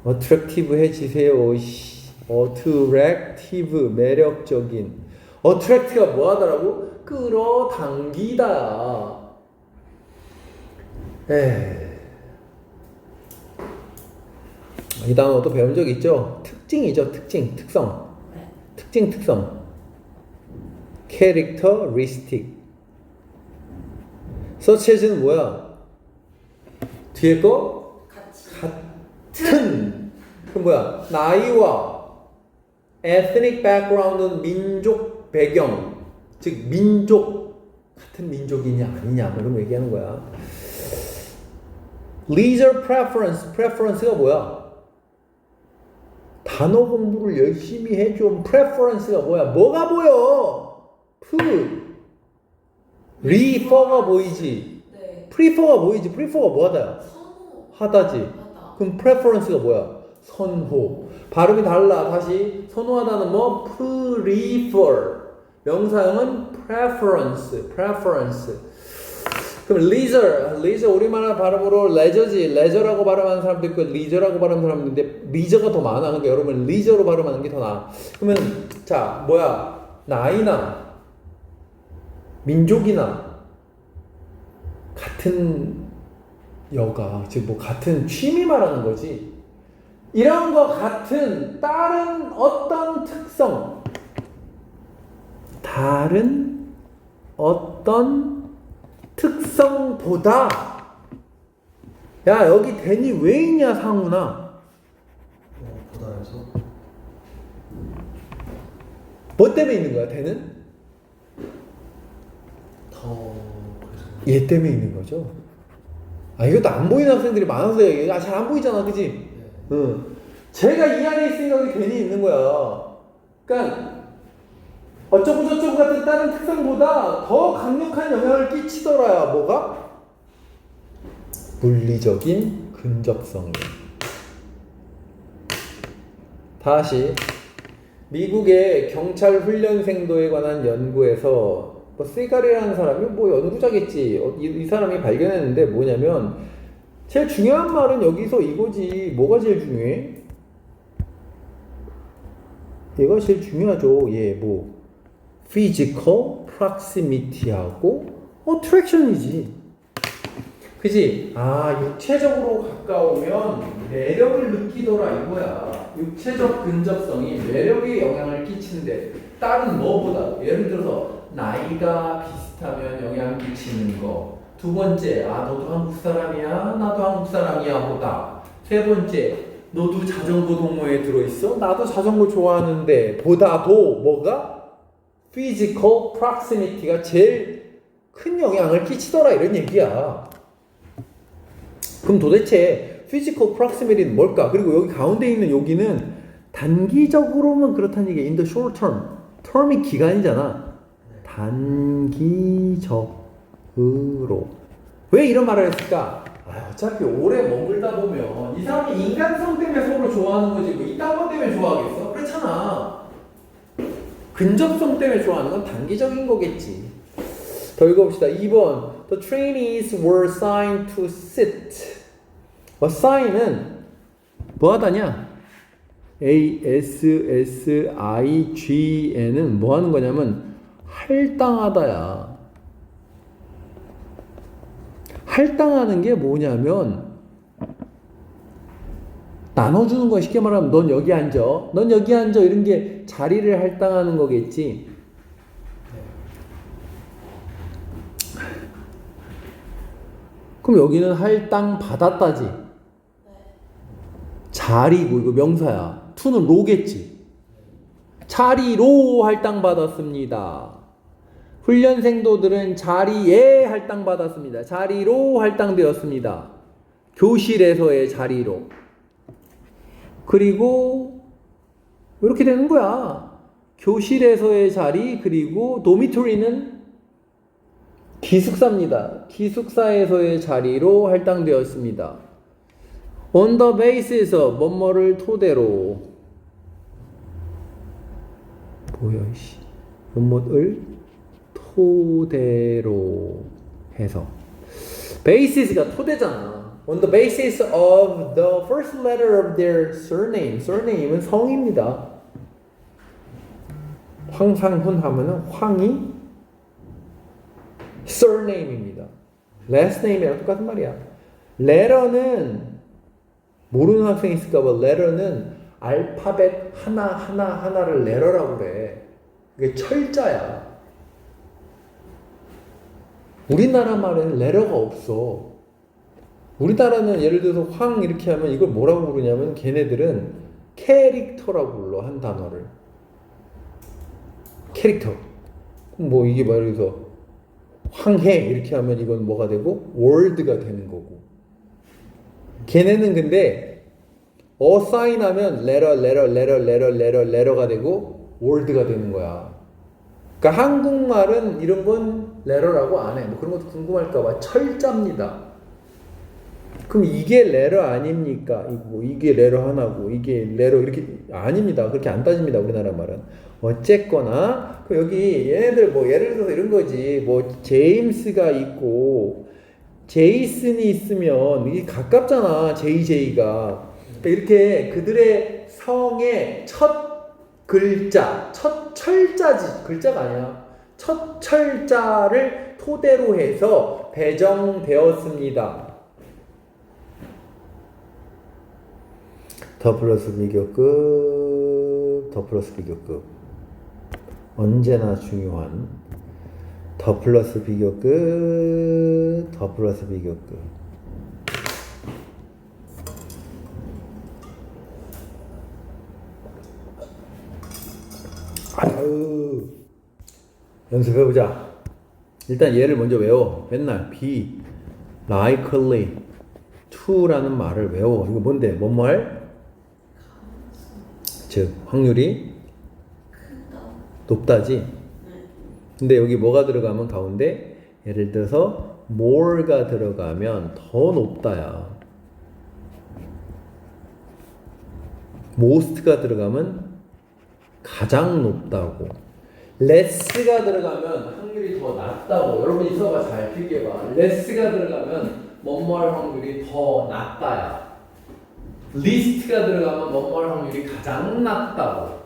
attractive해지세요. attractive, 매력적인. attract가 뭐하다라고? 끌어당기다야. 이 단어 또 배운 적 있죠? 특징이죠. 특징, 특성. 특징, 특성. characteristic. such as는 뭐야? 뒤에 거? 같은. 그럼 뭐야? 나이와 ethnic background는 민족 배경, 즉 민족, 같은 민족이냐 아니냐 이런 거 얘기하는 거야. leisure preference, preference가 뭐야? 단어 공부를 열심히 해좀. preference가 뭐야? 뭐가 보여? prefer가 보이지? 네. prefer가 보이지? prefer가 뭐하다야? 하다지. 하다. 그럼 preference가 뭐야? 선호. 발음이 달라. 다시 선호하다는 뭐? prefer. 명사형은 preference. preference. 그럼 leisure 우리말 발음으로 leisure지. leisure라고 발음하는 사람도 있고 leisure라고 발음하는 사람도 있는데 leisure가 더 많아. 그러니까 여러분 leisure로 발음하는 게 더 나아. 그러면 자 뭐야? 나이나 민족이나 같은 여가, 즉 뭐 같은 취미 말하는 거지. 이런 거 같은 다른 어떤 특성, 다른 어떤 특성보다. 야 여기 대니 왜 있냐 상훈아? 보다에서 뭐 때문에 있는 거야 대는? 더 얘 때문에 있는 거죠. 아 이것도 안 보이는 학생들이 많아서 잘 안 보이잖아, 그지? 응. 제가 이 안에 있으니까 여기 괜히 있는 거야. 그러니까 어쩌고 저쩌고 같은 다른 특성보다 더 강력한 영향을 끼치더라야. 뭐가? 물리적인 근접성이. 다시 미국의 경찰 훈련생도에 관한 연구에서 뭐 세가리라는 사람이 뭐 연구자겠지. 이 사람이 발견했는데 뭐냐면 제일 중요한 말은 여기서 이거지. 뭐가 제일 중요해? 얘가 제일 중요하죠. 얘 뭐 physical proximity하고 attraction이지. 그지? 아 육체적으로 가까우면 매력을 느끼더라 이거야. 육체적 근접성이 매력에 영향을 끼치는데 다른 뭐보다, 예를 들어서 나이가 비슷하면 영향 끼치는 거. 두 번째, 아 너도 한국 사람이야? 나도 한국 사람이야 보다. 세 번째, 너도 자전거 동호회에 들어있어? 나도 자전거 좋아하는데 보다도 뭐가? physical proximity가 제일 큰 영향을 끼치더라 이런 얘기야. 그럼 도대체 physical proximity는 뭘까? 그리고 여기 가운데 있는 여기는 단기적으로만 그렇다는 얘기야. in the short term. term이 기간이잖아. 단기적으로. 왜 이런 말을 했을까? 어차피 오래 머물다 보면 이 사람이 인간성 때문에 서로 좋아하는 거지 뭐 이딴 것 때문에 좋아하겠어? 그렇잖아. 근접성 때문에 좋아하는 건 단기적인 거겠지. 더 읽어봅시다. 2번 The trainees were assigned to sit. assign은 뭐 하다냐? ASSIGN은 뭐 하는 거냐면 할당하다야. 할당하는 게 뭐냐면 나눠주는 거야. 쉽게 말하면 넌 여기 앉아. 넌 여기 앉아. 이런 게 자리를 할당하는 거겠지. 그럼 여기는 할당 받았다지. 자리고 이거 명사야. to는 로겠지. 자리로 할당 받았습니다. 훈련생도들은 자리에 할당받았습니다. 자리로 할당되었습니다. 교실에서의 자리로. 그리고 이렇게 되는 거야. 교실에서의 자리 그리고 도미토리는 기숙사입니다. 기숙사에서의 자리로 할당되었습니다. On the basis of 뭐뭐를 토대로 뭐야 이씨 뭐뭐를 토대로 해서 basis가 토대잖아. On the basis of the first letter of their surname. surname은 성입니다. 황상훈 하면은 황이 surname입니다. last name이랑 똑같은 말이야. letter는 모르는 학생이 있을까봐 letter는 알파벳 하나를 letter라고 그래. 그게 철자야. 우리나라 말에는 letter가 없어. 우리나라는 예를 들어서 황 이렇게 하면 이걸 뭐라고 부르냐면 걔네들은 캐릭터라고 불러. 한 단어를 캐릭터. 뭐 이게 말해서 황해 이렇게 하면 이건 뭐가 되고 word가 되는 거고. 걔네는 근데 assign 하면 letter가 되고 word가 되는 거야. 그러니까 한국말은 이런 건 letter라고 안 해. 뭐 그런 것도 궁금할까봐 철자입니다. 그럼 이게 letter 아닙니까? 뭐 이게 letter 하나고 이게 letter 이렇게 아닙니다. 그렇게 안 따집니다. 우리나라 말은. 어쨌거나 여기 얘네들 뭐 예를 들어서 이런 거지. 뭐 제임스가 있고 제이슨이 있으면 이게 가깝잖아. JJ가. 그러니까 이렇게 그들의 성의 첫 글자, 첫 철자지, 글자가 아니야. 첫 철자를 토대로 해서 배정되었습니다. 더 플러스 비교급, 더 플러스 비교급. 언제나 중요한 더 플러스 비교급, 더 플러스 비교급. 아유, 연습해보자. 일단 얘를 먼저 외워. 맨날 be likely to라는 말을 외워. 이거 뭔데? 뭔 말? 즉 확률이 높다지. 근데 여기 뭐가 들어가면 가운데 예를 들어서 more가 들어가면 더 높다야. most가 들어가면 가장 높다고. less가 들어가면 확률이 더 낮다고. 여러분 이 수업아 잘 필기해봐. less가 들어가면 뭐뭐 할 확률이 더 낮다야. least가 들어가면 뭐뭐 할 확률이 가장 낮다고.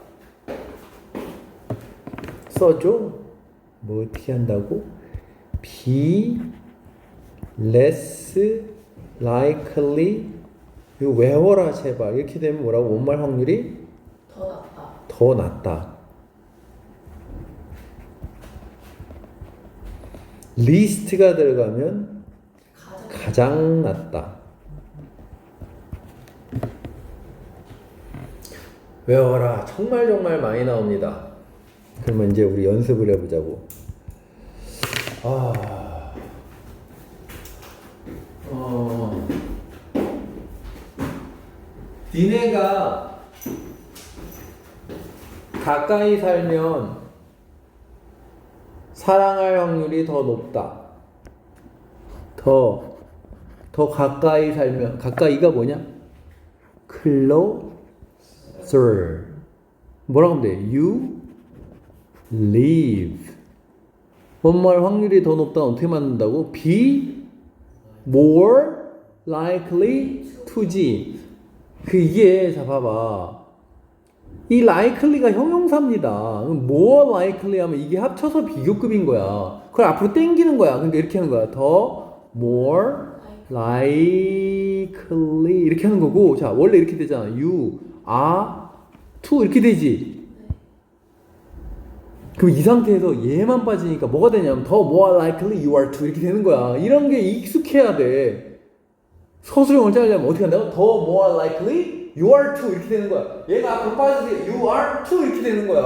써줘. 뭐 어떻게 한다고? be less likely. 이거 외워라 제발. 이렇게 되면 뭐라고? 뭐뭐 할 확률이 더 낮다. 더 낮다. least가 들어가면 가장 낮다. 외워라. 정말 정말 많이 나옵니다. 그러면 이제 우리 연습을 해보자고. 니네가 가까이 살면 사랑할 확률이 더 높다. 더 가까이 살면, 가까이가 뭐냐? closer. 뭐라고 하면 돼? You live. 뭔말 확률이 더 높다 어떻게 만든다고? Be more likely to지. 이게 자 봐봐. 이 likely가 형용사입니다. more likely 하면 이게 합쳐서 비교급인 거야. 그걸 앞으로 땡기는 거야. 그러니까 이렇게 하는 거야. 더 more likely 이렇게 하는 거고. 자 원래 이렇게 되잖아. You are to 이렇게 되지. 그럼 이 상태에서 얘만 빠지니까 뭐가 되냐면 더 more likely you are to 이렇게 되는 거야. 이런 게 익숙해야 돼. 서술형을 짜려면 어떻게 한다고? 더 more likely you are to 이렇게 되는 거야. 얘가 앞으로 빠지세요. you are to 이렇게 되는 거야.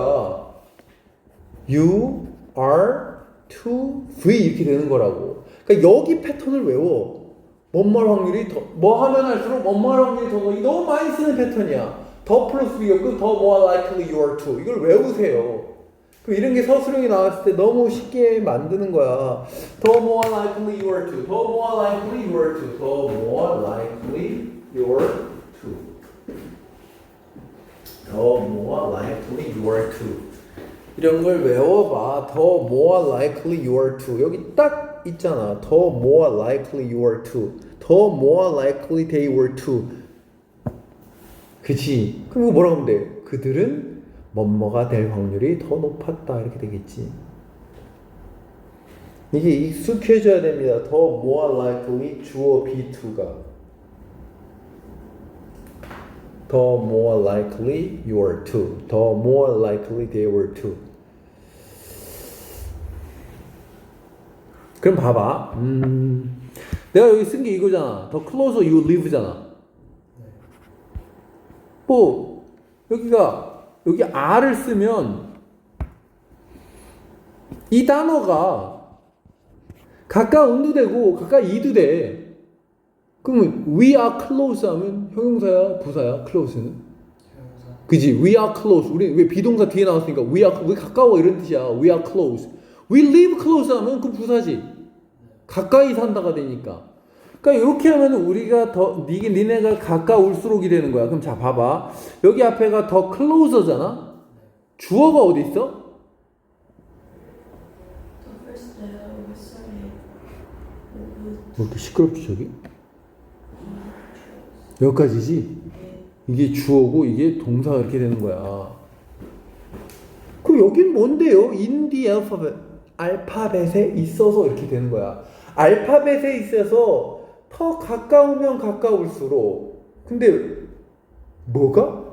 you are to V 이렇게 되는 거라고. 그러니까 여기 패턴을 외워. 뭔말 확률이 더, 뭐 하면 할수록 뭔말 확률이 더, 너무 많이 쓰는 패턴이야. 더 플러스 V였고 더 more likely you are to 이걸 외우세요. 그럼 이런 게 서술형이 나왔을 때 너무 쉽게 만드는 거야. 더 more likely you are to, 더 more likely you are to, 더 more likely you are to, 더 more likely you are to. 이런 걸 외워봐. 더 more likely you are to. 여기 딱 있잖아. 더 more likely you are to, 더 more likely they were to. 그치? 그럼 이거 뭐라고 하면 돼? 그들은 뭐뭐가 될 확률이 더 높았다 이렇게 되겠지. 이게 익숙해져야 됩니다. 더 more likely 주어 be2가 더 more likely you are to, 더 more likely they were to. 그럼 봐봐. 내가 여기 쓴 게 이거잖아. 더 closer you live잖아. 뭐 여기 R을 쓰면 이 단어가 가까운도 되고 가까이도 돼. 그러면 we are close 하면 형용사야 부사야? close는? 형용사. 그지? we are close. 우리 왜 비동사 뒤에 나왔으니까 we 가까워 이런 뜻이야. we are close. we live close 하면 그 부사지. 가까이 산다가 되니까. 그러니까 이렇게 하면 우리가 더 니네가 가까울수록이 되는 거야. 그럼 자 봐봐. 여기 앞에가 더 closer잖아. 주어가 어디 있어? 뭐 이렇게 시끄럽지 저기? 여기까지지? 이게 주어고 이게 동사가 이렇게 되는 거야. 그럼 여긴 뭔데요? in the alphabet. 알파벳에 있어서 이렇게 되는 거야. 알파벳에 있어서 더 가까우면 가까울수록. 근데 뭐가?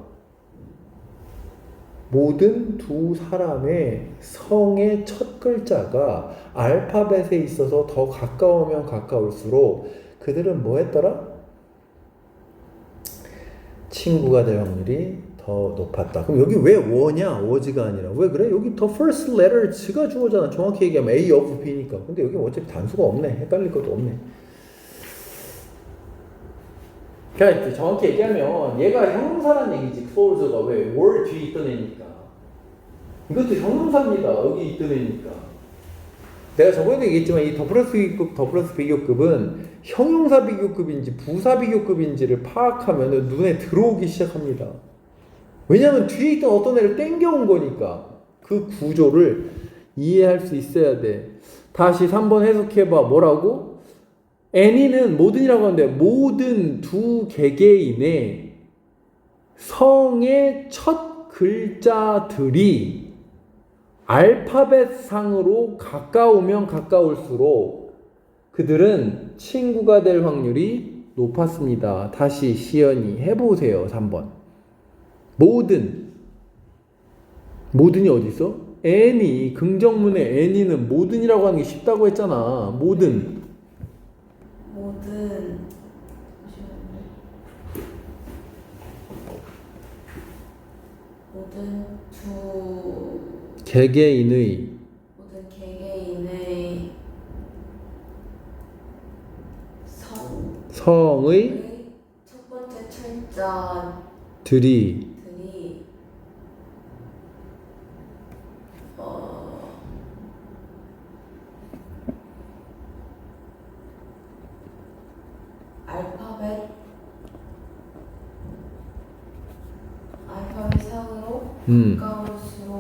모든 두 사람의 성의 첫 글자가 알파벳에 있어서 더 가까우면 가까울수록 그들은 뭐 했더라? 친구가 될 확률이 더 높았다. 그럼 여기 왜 워냐? was가 아니라. 왜 그래? 여기 더 first letter가 주어잖아. 정확히 얘기하면 A of B니까. 근데 여기 어차피 단수가 없네. 헷갈릴 것도 없네. 그러니까 정확히 얘기하면 얘가 형용사란 얘기지. closer가 왜 were 뒤에 있던 애니까. 이것도 형용사입니다. 여기 있던 애니까. 내가 저번에도 얘기했지만 이 더 플러스 비교급, 더 플러스 비교급은 형용사 비교급인지 부사 비교급인지를 파악하면 눈에 들어오기 시작합니다. 왜냐하면 뒤에 있던 어떤 애를 땡겨온 거니까. 그 구조를 이해할 수 있어야 돼. 다시 3번 해석해봐. 뭐라고? any는 모든이라고 하는데 모든 두 개개인의 성의 첫 글자들이 알파벳상으로 가까우면 가까울수록 그들은 친구가 될 확률이 높았습니다. 다시 시연이 해보세요. 3번. 모든이 어디 있어? any, 긍정문의 any는 모든이라고 하는 게 쉽다고 했잖아. 모든. 잠시만요. 모든 개개인의 모든 개개인의 성의 첫 번째 철자들이 들이 알파벳 상으로 가까울수록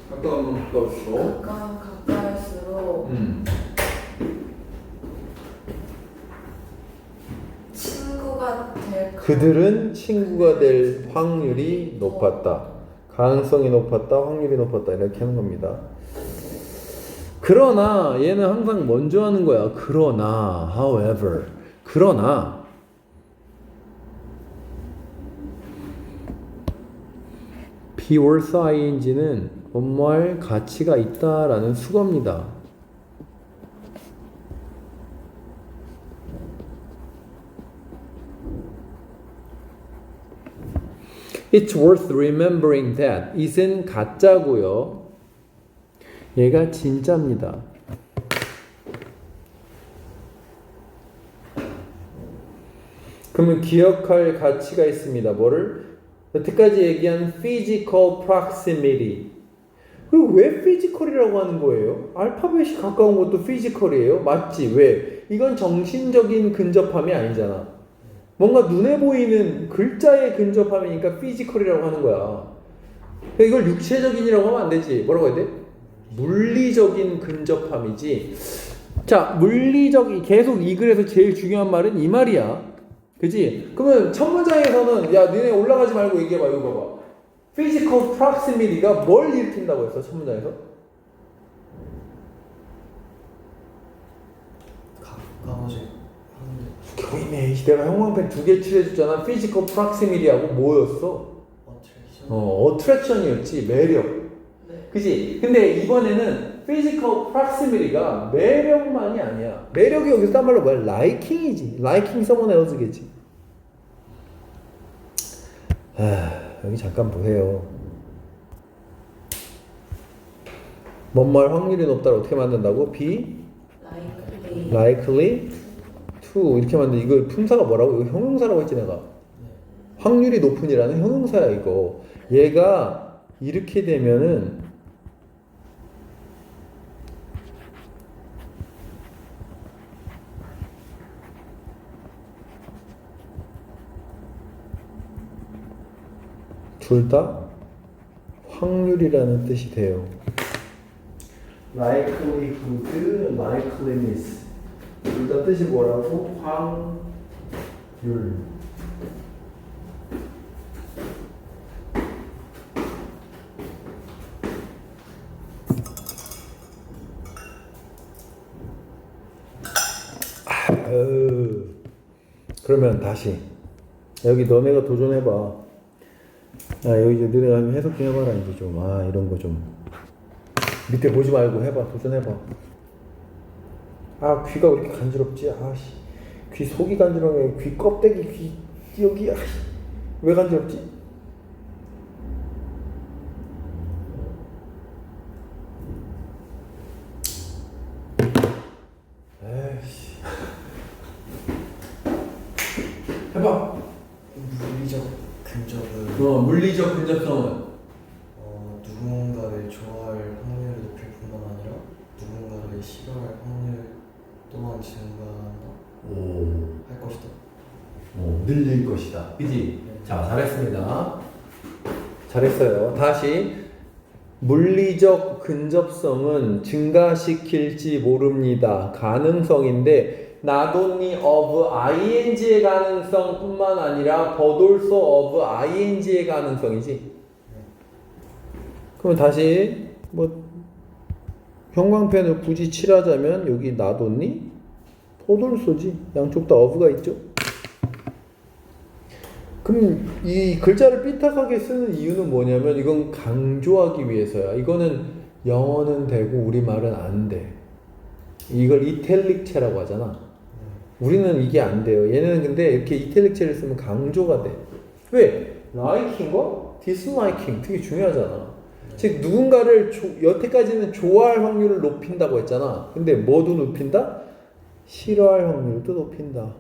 가까울수록 가까울수록 친구가 될 그들은 친구가 될 확률이 높았다. 가능성이 높았다. 확률이 높았다. 이렇게 하는 겁니다. 그러나 얘는 항상 먼저 하는 거야. 그러나 however 그러나 be worth ing는 뭐뭐할 가치가 있다라는 수거입니다. It's worth remembering that. it은 가짜고요. 얘가 진짜입니다. 그러면 기억할 가치가 있습니다. 뭐를? 여태까지 얘기한 physical proximity. 왜 physical이라고 하는 거예요? 알파벳이 가까운 것도 physical이에요? 맞지? 왜? 이건 정신적인 근접함이 아니잖아. 뭔가 눈에 보이는 글자의 근접함이니까 physical이라고 하는 거야. 이걸 육체적인이라고 하면 안 되지. 뭐라고 해야 돼? 물리적인 근접함이지. 자, 물리적이 계속 이 글에서 제일 중요한 말은 이 말이야. 그지? 그러면 첫 문장에서는 야, 너네 올라가지 말고 얘기해봐. 이거 봐봐. physical proximity가 뭘 일으킨다고 했어? 첫 문장에서? 가까워질 교임해. 내가 형광펜 2개 칠해줬잖아. physical proximity하고 뭐였어? attraction이었지. 매력. 네. 그지? 근데 이번에는 physical proximity가 매력만이 아니야. 매력이 여기서 딴 말로 뭐야? liking이지. liking someone else겠지. 여기 잠깐 보세요. 뭔 말 확률이 높다를 어떻게 만든다고? be likely to 이렇게 만든 이거 품사가 뭐라고? 이거 형용사라고 했지 내가. 확률이 높은이라는 형용사야 이거. 얘가 이렇게 되면은 둘 다 확률이라는 뜻이 돼요. likelihood, likeliness 둘 다 뜻이 뭐라고? 확률. 그러면 다시 여기 너네가 도전해봐. 여기 이제 너네가 한번 해석 좀 해봐라. 이제 좀 이런 거 좀 밑에 보지 말고 해봐. 도전해봐. 귀가 왜 이렇게 간지럽지? 귀 속이 간지러워. 귀 껍데기 귀 여기 왜 간지럽지? 에이씨. 해봐. 물리적 근접은 물리적 근접성은 누군가를 좋아할 확률을 높일 뿐만 아니라 누군가를 싫어할 확률 또한 증가한다. 할 것이다. 늘릴 것이다. 그지? 자, 잘했습니다. 잘했어요. 다시. 물리적 근접성은 증가시킬지 모릅니다. 가능성인데 not only of ing의 가능성뿐만 아니라 but also of ing의 가능성이지. 그럼 다시 형광펜을 굳이 칠하자면 여기 not only but also지. 양쪽 다 of가 있죠. 그럼 이 글자를 삐딱하게 쓰는 이유는 뭐냐면 이건 강조하기 위해서야. 이거는 영어는 되고 우리말은 안 돼. 이걸 이탈릭체라고 하잖아. 우리는 이게 안 돼요. 얘는 근데 이렇게 이탈릭체를 쓰면 강조가 돼. 왜? liking과 disliking 되게 중요하잖아. 즉 누군가를 여태까지는 좋아할 확률을 높인다고 했잖아. 근데 뭐도 높인다? 싫어할 확률도 높인다.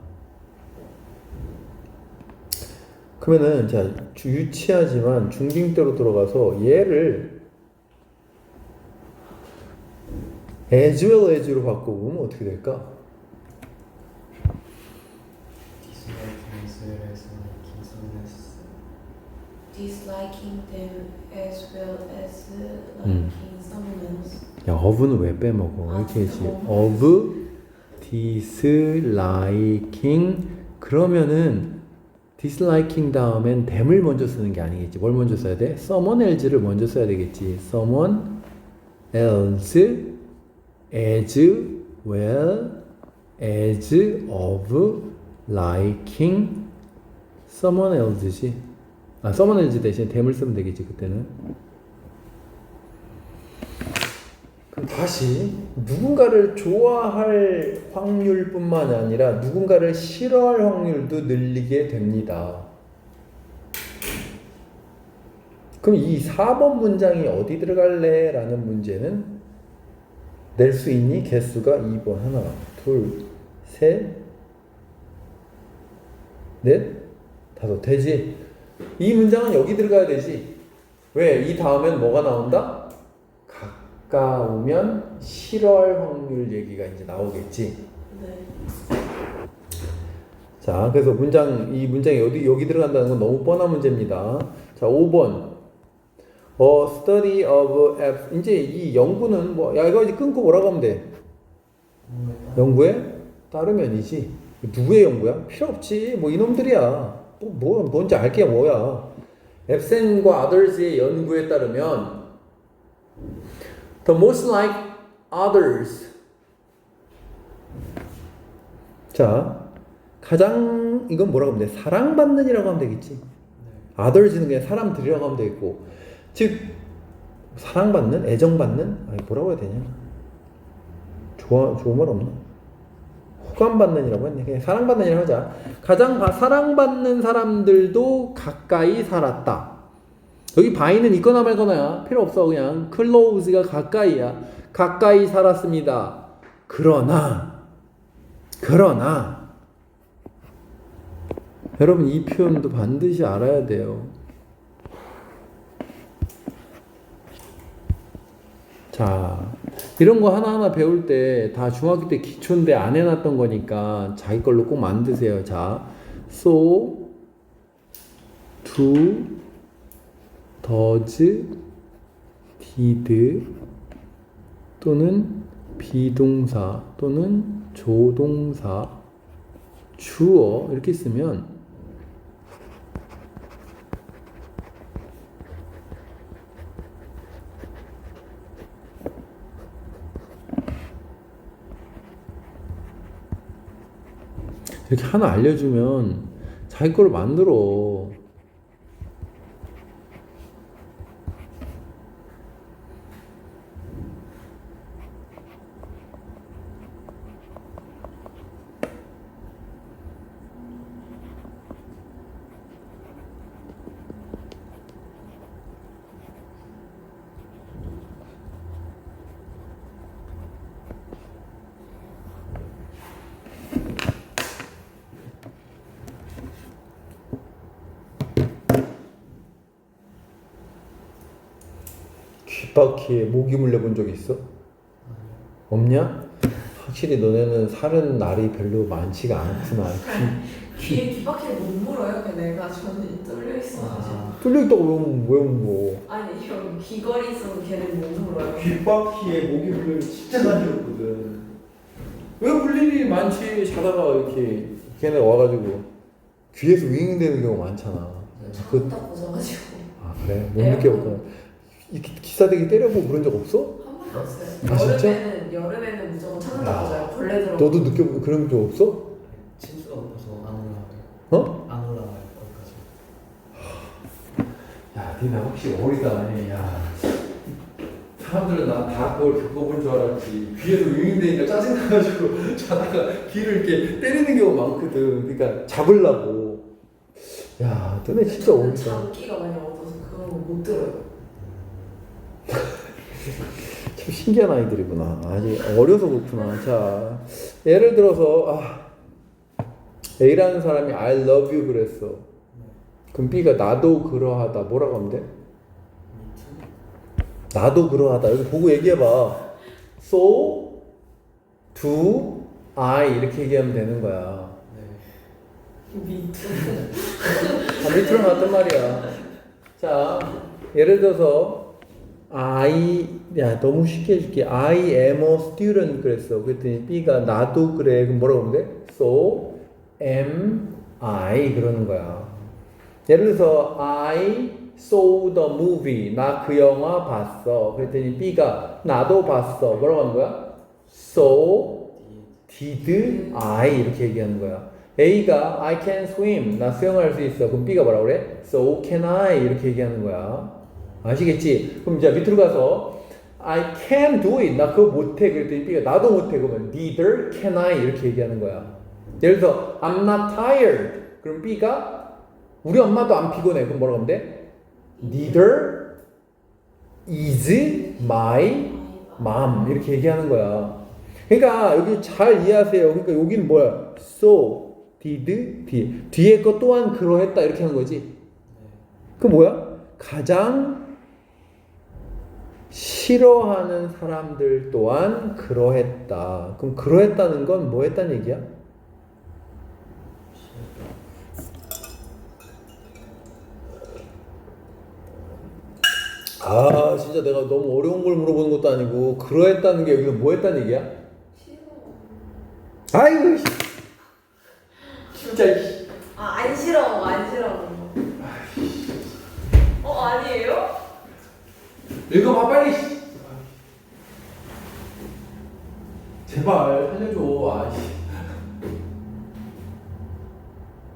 그러면은 자 유치하지만 중딩 때로 들어가서 얘를 as well as로 바꿔보면 어떻게 될까? disliking them as well as liking someone else. 야 of는 왜 빼먹어? 이렇게 해야지. of disliking 그러면은 disliking 다음엔 them을 먼저 쓰는 게 아니겠지. 뭘 먼저 써야 돼? someone else를 먼저 써야 되겠지. someone else as well as of liking someone else지. someone else 대신 them을 쓰면 되겠지 그때는. 그럼 다시 누군가를 좋아할 확률뿐만 아니라 누군가를 싫어할 확률도 늘리게 됩니다. 그럼 이 4번 문장이 어디 들어갈래? 라는 문제는 낼 수 있니? 개수가 2번 하나 둘 셋 넷 다섯 되지? 이 문장은 여기 들어가야 되지. 왜? 이 다음엔 뭐가 나온다? 가까우면 싫어할 확률 얘기가 이제 나오겠지. 네. 자, 그래서 이 문장이 여기 들어간다는 건 너무 뻔한 문제입니다. 자, 5번. study of F. 이제 이 연구는 이거 이제 끊고 뭐라고 하면 돼? 연구에 따르면이지. 누구의 연구야? 필요 없지. 이놈들이야. 뭔지 알게 뭐야. F과 others의 연구에 따르면 the most like others. 자, 가장 이건 뭐라고 하면 돼? 사랑받는이라고 하면 되겠지. others는 그냥 사람들이라고 하면 되겠고, 즉 사랑받는, 애정받는, 뭐라고 해야 되냐? 좋은 말 없나? 호감받는이라고 했네. 그냥 사랑받는이라고 하자. 가장 사랑받는 사람들도 가까이 살았다. 여기 by는 있거나 말거나야 필요 없어. 그냥 close가 가까이야. 가까이 살았습니다. 그러나 여러분 이 표현도 반드시 알아야 돼요. 자, 이런 거 하나하나 배울 때 다 중학교 때 기초인데 안 해놨던 거니까 자기 걸로 꼭 만드세요. 자, so, do, does, did 또는 비동사 또는 조동사, 주어 이렇게 쓰면 이렇게 하나 알려주면 자기 걸 만들어. 귓바퀴에 모기 물려본 적 있어? 없냐? 확실히 너네는 사는 날이 별로 많지가 않구나. 귀에 뒷바퀴를 못 물어요. 걔네가 저는 뚫려 있어가지고. 뚫려있다고 왜 뭐? 아니 여기 귀걸이 있어서 걔는 못 물어요. 귓바퀴에 모기 물리면 진짜 간지럽거든. 왜 물릴 일이 많지? 자다가 이렇게 걔네 와가지고 귀에서 윙되는 경우 많잖아. 자꾸 딱 벗어가지고. 아 그래? 못 느껴봤구나. 이렇게 기사대기 때려보고 그런 적 없어? 한 번도 없어요. 아, 진짜? 여름에는 무조건 찾는다 맞아요. 벌레 들어. 너도 느껴보고 그런 적 없어? 침수가 없어서 안 올라가요. 어? 안 올라가요 거기까지. 야, 니네 혹시 어리다. 야, 사람들은 나 다 그걸 겪어본 줄 알았지. 귀에서 윙윙대니까 짜증나가지고 자다가 귀를 이렇게 때리는 경우가 많거든. 그러니까 잡으려고. 야, 너네 진짜 저는 어렵다. 장기가 많이 얻어서 그런 거 못 들어요. 참 신기한 아이들이구나. 아직 어려서 그렇구나. 자, 예를 들어서 A라는 사람이 I love you 그랬어. 그럼 B가 나도 그러하다. 뭐라고 하면 돼? 나도 그러하다. 여기 보고 얘기해봐. So do I 이렇게 얘기하면 되는 거야. 미투. 미투랑 같은 말이야. 자, 예를 들어서 야 너무 쉽게 해줄게. I am a student 그랬어. 그랬더니 B가 나도 그래. 그럼 뭐라고 하면 돼? So am I 그러는 거야. 예를 들어서 I saw the movie. 나 그 영화 봤어. 그랬더니 B가 나도 봤어. 뭐라고 하는 거야? So did I 이렇게 얘기하는 거야. A가 I can swim. 나 수영할 수 있어. 그럼 B가 뭐라고 그래? So can I 이렇게 얘기하는 거야. 아시겠지? 그럼 이제 밑으로 가서 I can do it. 나 그거 못해. 그랬더니 B가 나도 못해. 그러면 neither can I 이렇게 얘기하는 거야. 예를 들어서 I'm not tired. 그럼 B가 우리 엄마도 안 피곤해. 그럼 뭐라고 하면 돼? Neither is my mom 이렇게 얘기하는 거야. 그러니까 여기 잘 이해하세요. 그러니까 여기는 뭐야? So did 뒤에 거 또한 그러했다 이렇게 하는 거지. 그 뭐야? 가장 싫어하는 사람들 또한 그러했다. 그럼 그러했다는 건 뭐 했다는 얘기야? 아 진짜 내가 너무 어려운 걸 물어보는 것도 아니고 그러했다는 게 여기서 뭐 했다는 얘기야? 싫어. 아이고 진짜 안 싫어. 안 싫어. 아니에요? 읽어봐 빨리. 제발 살려줘.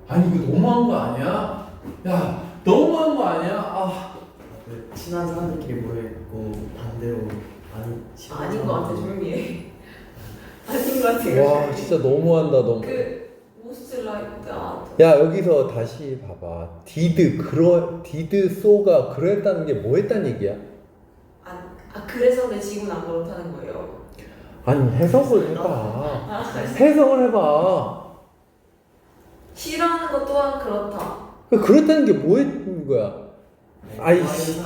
아니 이거 너무한 거 아니야? 야 너무한 거 아니야? 친한 사람들끼리 모여있고 반대로 아닌 것 같아. 조용히 해. 아닌 것 같아. 와 진짜 너무한다 너무. most like that. 야 여기서 다시 봐봐. did so가 그랬다는 게 뭐 했다는 얘기야? 그래서 내 지금은 안 그렇다는 거예요. 아니 해석을 해봐. 해석을 해봐. 싫어하는 것 또한 그렇다. 그렇다는 게 뭐 했는 거야? 아이씨.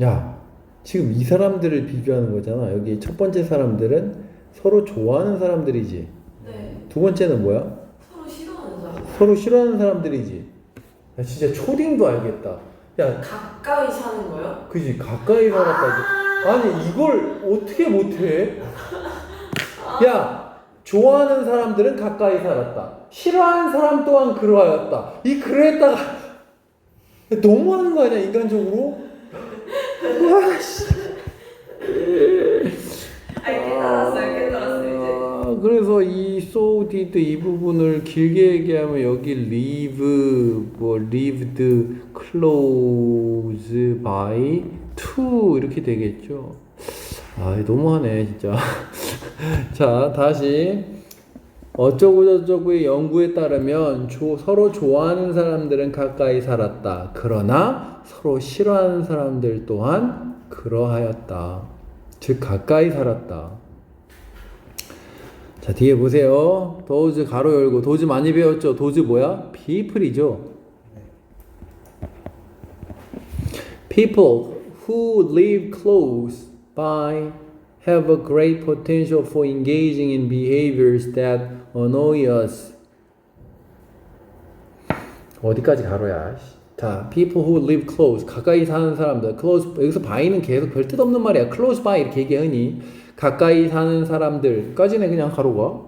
야 지금 이 사람들을 비교하는 거잖아. 여기 첫 번째 사람들은 서로 좋아하는 사람들이지. 네. 두 번째는 뭐야? 서로 싫어하는 사람. 서로 싫어하는 사람들이지. 야 진짜 초딩도 알겠다. 야 가까이 사는 거요? 그지 가까이 살았다지. 아니 이걸 어떻게 못해? 야 좋아하는 사람들은 가까이 살았다. 싫어하는 사람 또한 그러하였다. 이 그랬다가 너무하는 거 아니야 인간적으로? 와씨. 깨달았어요. 그래서 이 so did 이 부분을 길게 얘기하면 여기 lived close by to 이렇게 되겠죠. 너무하네 진짜. 자 다시 어쩌고저쩌고의 연구에 따르면 서로 좋아하는 사람들은 가까이 살았다. 그러나 서로 싫어하는 사람들 또한 그러하였다. 즉 가까이 살았다. 자 뒤에 보세요. those 가로 열고 those 많이 배웠죠. those 뭐야? people이죠. People who live close by have a great potential for engaging in behaviors that annoy us. 어디까지 가로야? 자, people who live close, 가까이 사는 사람들. close, 여기서 by는 계속 별 뜻 없는 말이야. close by 이렇게 얘기하니 가까이 사는 사람들까지는 그냥 가로가.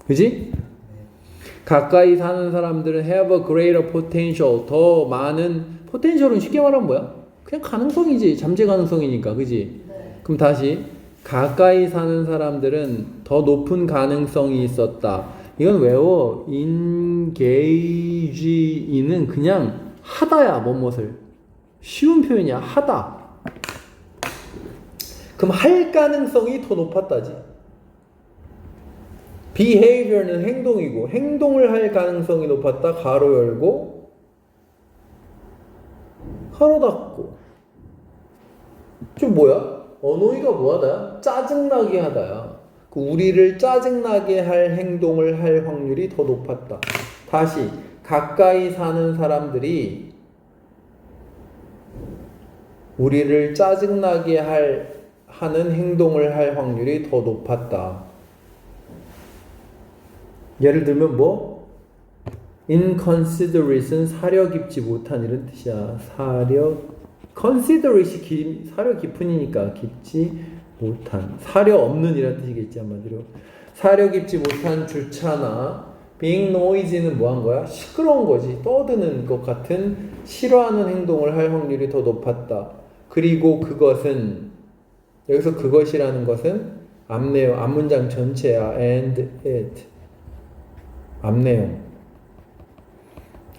그지? 가까이 사는 사람들은 have a greater potential, 더 많은 potential은 쉽게 말하면 뭐야? 그냥 가능성이지. 잠재 가능성이니까. 그지? 네. 그럼 다시 가까이 사는 사람들은 더 높은 가능성이 있었다. 이건 외워. engage인은 그냥 하다야, 뭐뭇을. 쉬운 표현이야. 하다. 그럼 할 가능성이 더 높았다지. behavior는 행동이고 행동을 할 가능성이 높았다. 가로 열고 가로 닫고. 좀 뭐야? 어노이가 뭐하다? 짜증나게 하다야. 우리를 짜증나게 할 행동을 할 확률이 더 높았다. 다시 가까이 사는 사람들이 우리를 짜증나게 하는 행동을 할 확률이 더 높았다. 예를 들면 뭐? inconsiderate은 사려 깊지 못한 이런 뜻이야. considerate이 사려 깊은이니까 깊지 못한, 사려 없는 이란 뜻이겠지 한마디로. 사려 깊지 못한 주차나 being noisy는 뭐 한 거야? 시끄러운 거지. 떠드는 것 같은 싫어하는 행동을 할 확률이 더 높았다. 그리고 그것은, 여기서 그것이라는 것은 앞내용, 앞문장 전체야. and it. 앞내용.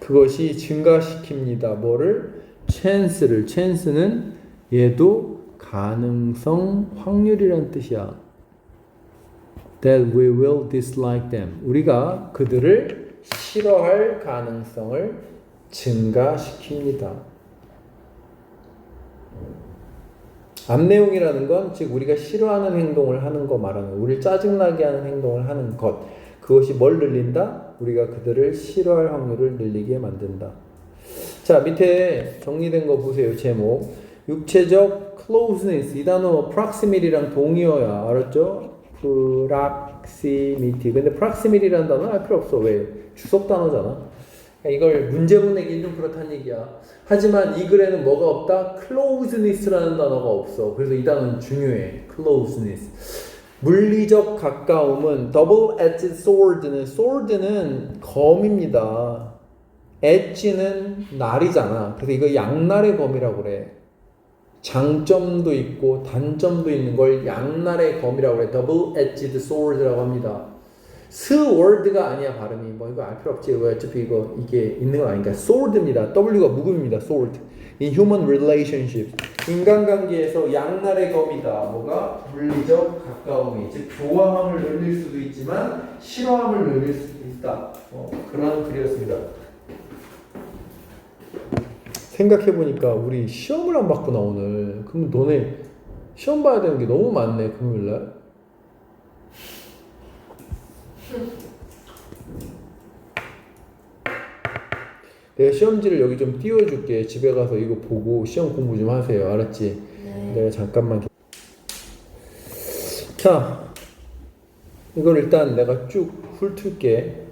그것이 증가시킵니다. 뭐를? chance를. chance는 얘도 가능성, 확률이란 뜻이야. That we will dislike them. 우리가 그들을 싫어할 가능성을 증가시킵니다. 앞내용이라는 건 즉 우리가 싫어하는 행동을 하는 거 말하는 거야. 우리를 짜증나게 하는 행동을 하는 것. 그것이 뭘 늘린다? 우리가 그들을 싫어할 확률을 늘리게 만든다. 자, 밑에 정리된 거 보세요. 제목. 육체적 closeness. 이 단어 proximity랑 동의어야. 알았죠? proximity. 근데 proximity라는 단어는 알 필요 없어. 왜? 주석 단어잖아. 이걸 문제로 내기는 좀 그렇다는 얘기야. 하지만 이 글에는 뭐가 없다? closeness라는 단어가 없어. 그래서 이 단어는 중요해. closeness. 물리적 가까움은 double-edged sword는 sword는 검입니다. edge는 날이잖아. 그래서 이거 양날의 검이라고 그래. 장점도 있고 단점도 있는 걸 양날의 검이라고 그래. double-edged sword라고 합니다. sword가 아니야 발음이. 뭐 이거 알 필요 없지. 어차피 이게 있는 건 아니니까. sword입니다. W가 묵음입니다. sword. In human relationships. 인간관계에서 양날의 검이다. 뭐가? 물리적 가까움이. 즉 좋아함을 늘릴 수도 있지만 싫어함을 늘릴 수도 있다. 그런 글이었습니다. 생각해보니까 우리 시험을 안 봤구나 오늘. 그럼 너네 시험 봐야 되는 게 너무 많네 금요일날. 내가 시험지를 여기 좀 띄워줄게. 집에 가서 이거 보고 시험 공부 좀 하세요. 알았지? 네. 내가 잠깐만. 자, 이걸 일단 내가 쭉 훑을게.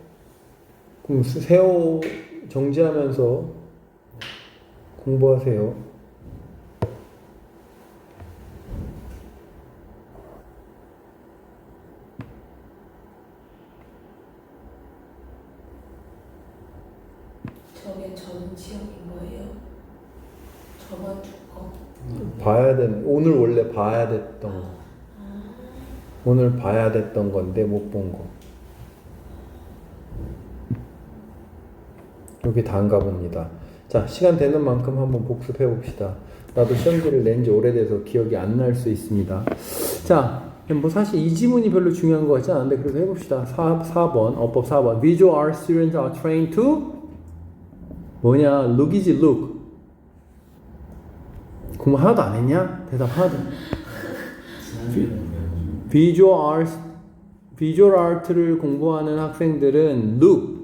그럼 세호 정지하면서 공부하세요. 저게 전 지역인 거예요? 저번 주 거? 봐야 된, 오늘 원래 봐야 됐던 거. 오늘 봐야 됐던 건데 못 본 거. 여기 다인가 봅니다. 자, 시간 되는 만큼 한번 복습해 봅시다. 나도 시험지를 낸 지 오래돼서 기억이 안 날 수 있습니다. 자, 뭐 사실 이 지문이 별로 중요한 것 같지 않은데 그래도 해봅시다. 4번, 어법 4번. Visual art students are trained to 뭐냐? look이지, look. 공부 하나도 안 했냐? 대답 하나도. 비주얼 아트를 공부하는 학생들은 look,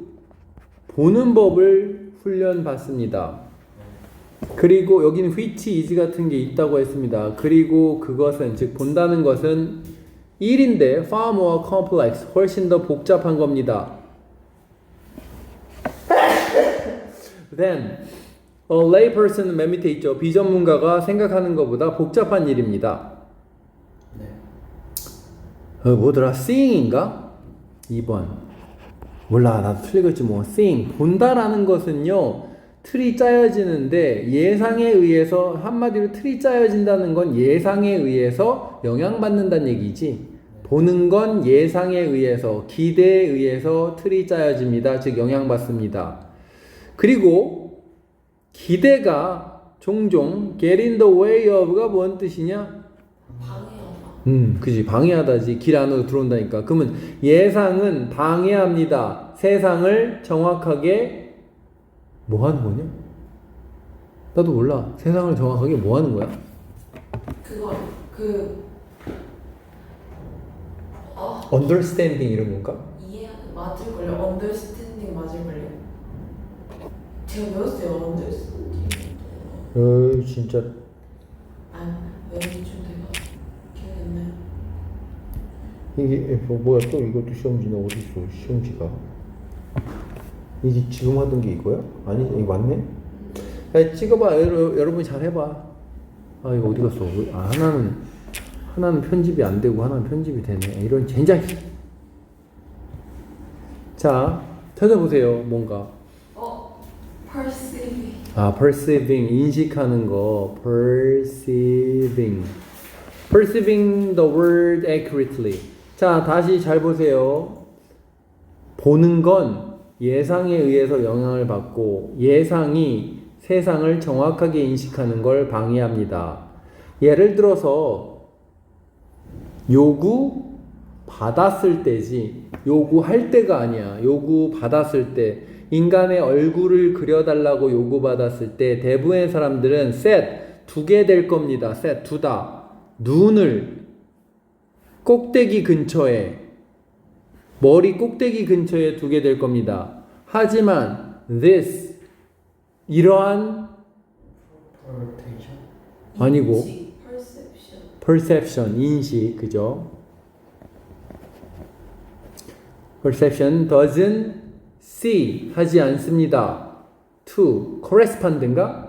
보는 법을 훈련 받습니다. 그리고 여기는 which is 같은 게 있다고 했습니다. 그리고 그것은, 즉 본다는 것은 일인데 far more complex, 훨씬 더 복잡한 겁니다. Then a layperson은 맨 밑에 있죠. 비전문가가 생각하는 것보다 복잡한 일입니다. 뭐더라? seeing인가? 2번. 몰라, 나도 틀리겠지 뭐. seeing, 본다라는 것은요, 틀이 짜여지는데 예상에 의해서, 한마디로 틀이 짜여진다는 건 예상에 의해서 영향받는다는 얘기지. 보는 건 예상에 의해서, 기대에 의해서 틀이 짜여집니다. 즉 영향받습니다. 그리고 기대가 종종 get in the way of가 뭔 뜻이냐? 방해하다. 그지. 방해하다지. 길 안으로 들어온다니까. 그러면 예상은 방해합니다. 세상을 정확하게 뭐 하는 거냐? 나도 몰라. 세상을 정확하게 뭐 하는 거야? 그거 understanding 이런 건가? 이해 맞을걸요? 언더스탠딩 맞을걸요? 제가 배웠어요. 언더스탠딩. 진짜. 왠지 좀 내가 기억이 안 나요. 이게 뭐야 또 이것도 시험지네. 어디 있어 시험지가? 이게 지금 하던 게 이거야? 아니 이거 맞네? 야, 찍어봐. 여러분 잘 해봐. 아 이거 어디 갔어? 하나는 편집이 안 되고 하나는 편집이 되네. 이런 젠장. 자 찾아보세요. 뭔가. perceiving. perceiving 인식하는 거. perceiving the word accurately. 자 다시 잘 보세요. 보는 건 예상에 의해서 영향을 받고 예상이 세상을 정확하게 인식하는 걸 방해합니다. 예를 들어서 요구 받았을 때지 요구할 때가 아니야. 요구 받았을 때 인간의 얼굴을 그려달라고 요구 받았을 때 대부분의 사람들은 set 두게 될 겁니다. set 두다. 눈을 꼭대기 근처에 머리 꼭대기 근처에 두게 될 겁니다. 하지만 this 이러한 아니고 인식, perception 인식 그죠? perception doesn't see 하지 않습니다. to correspond인가?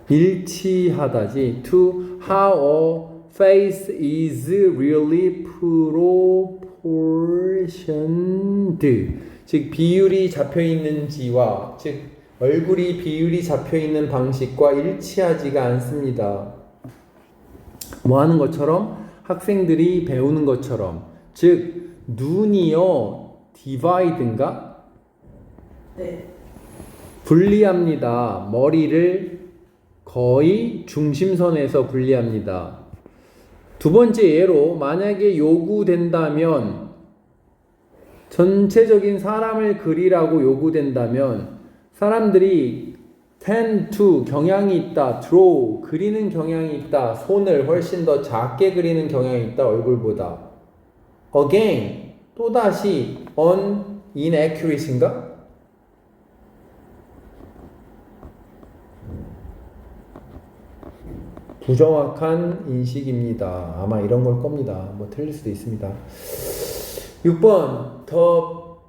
일치하다지. to how a face is really proportioned. 즉 비율이 잡혀 있는지와 즉 얼굴이 비율이 잡혀 있는 방식과 일치하지가 않습니다. 뭐 하는 것처럼 학생들이 배우는 것처럼 즉 눈이요 divide인가? 네. 분리합니다. 머리를 거의 중심선에서 분리합니다. 두 번째 예로 만약에 요구된다면 전체적인 사람을 그리라고 요구된다면 사람들이 tend to 경향이 있다. draw 그리는 경향이 있다. 손을 훨씬 더 작게 그리는 경향이 있다. 얼굴보다. again 또다시 inaccurate인가? 부정확한 인식입니다. 아마 이런 걸 겁니다. 뭐 틀릴 수도 있습니다. 6번 더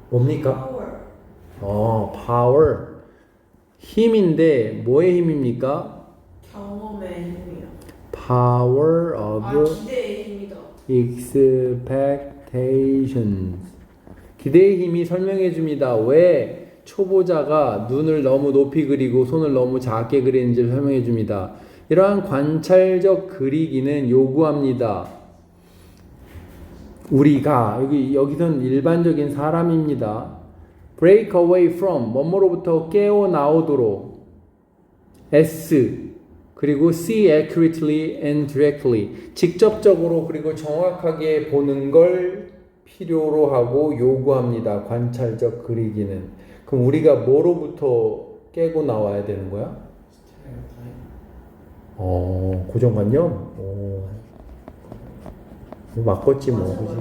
뭡니까? power 힘인데 뭐의 힘입니까? 경험의 힘이요. power of 기대의 힘이다. expectations 기대의 힘이 설명해 줍니다. 왜 초보자가 눈을 너무 높이 그리고 손을 너무 작게 그리는지를 설명해 줍니다. 이러한 관찰적 그리기는 요구합니다. 우리가 여기선 일반적인 사람입니다. break away from 뭐뭐로부터 깨어나오도록 S 그리고 see accurately and directly 직접적으로 그리고 정확하게 보는 걸 필요로 하고 요구합니다. 관찰적 그리기는. 그럼 우리가 뭐로부터 깨고 나와야 되는 거야? 고정관념? 맞겠지 뭐. 맞아, 그지?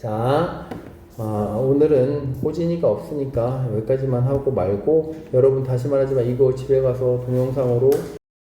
맞아. 자, 오늘은 호진이가 없으니까 여기까지만 하고 말고 여러분 다시 말하지만 이거 집에 가서 동영상으로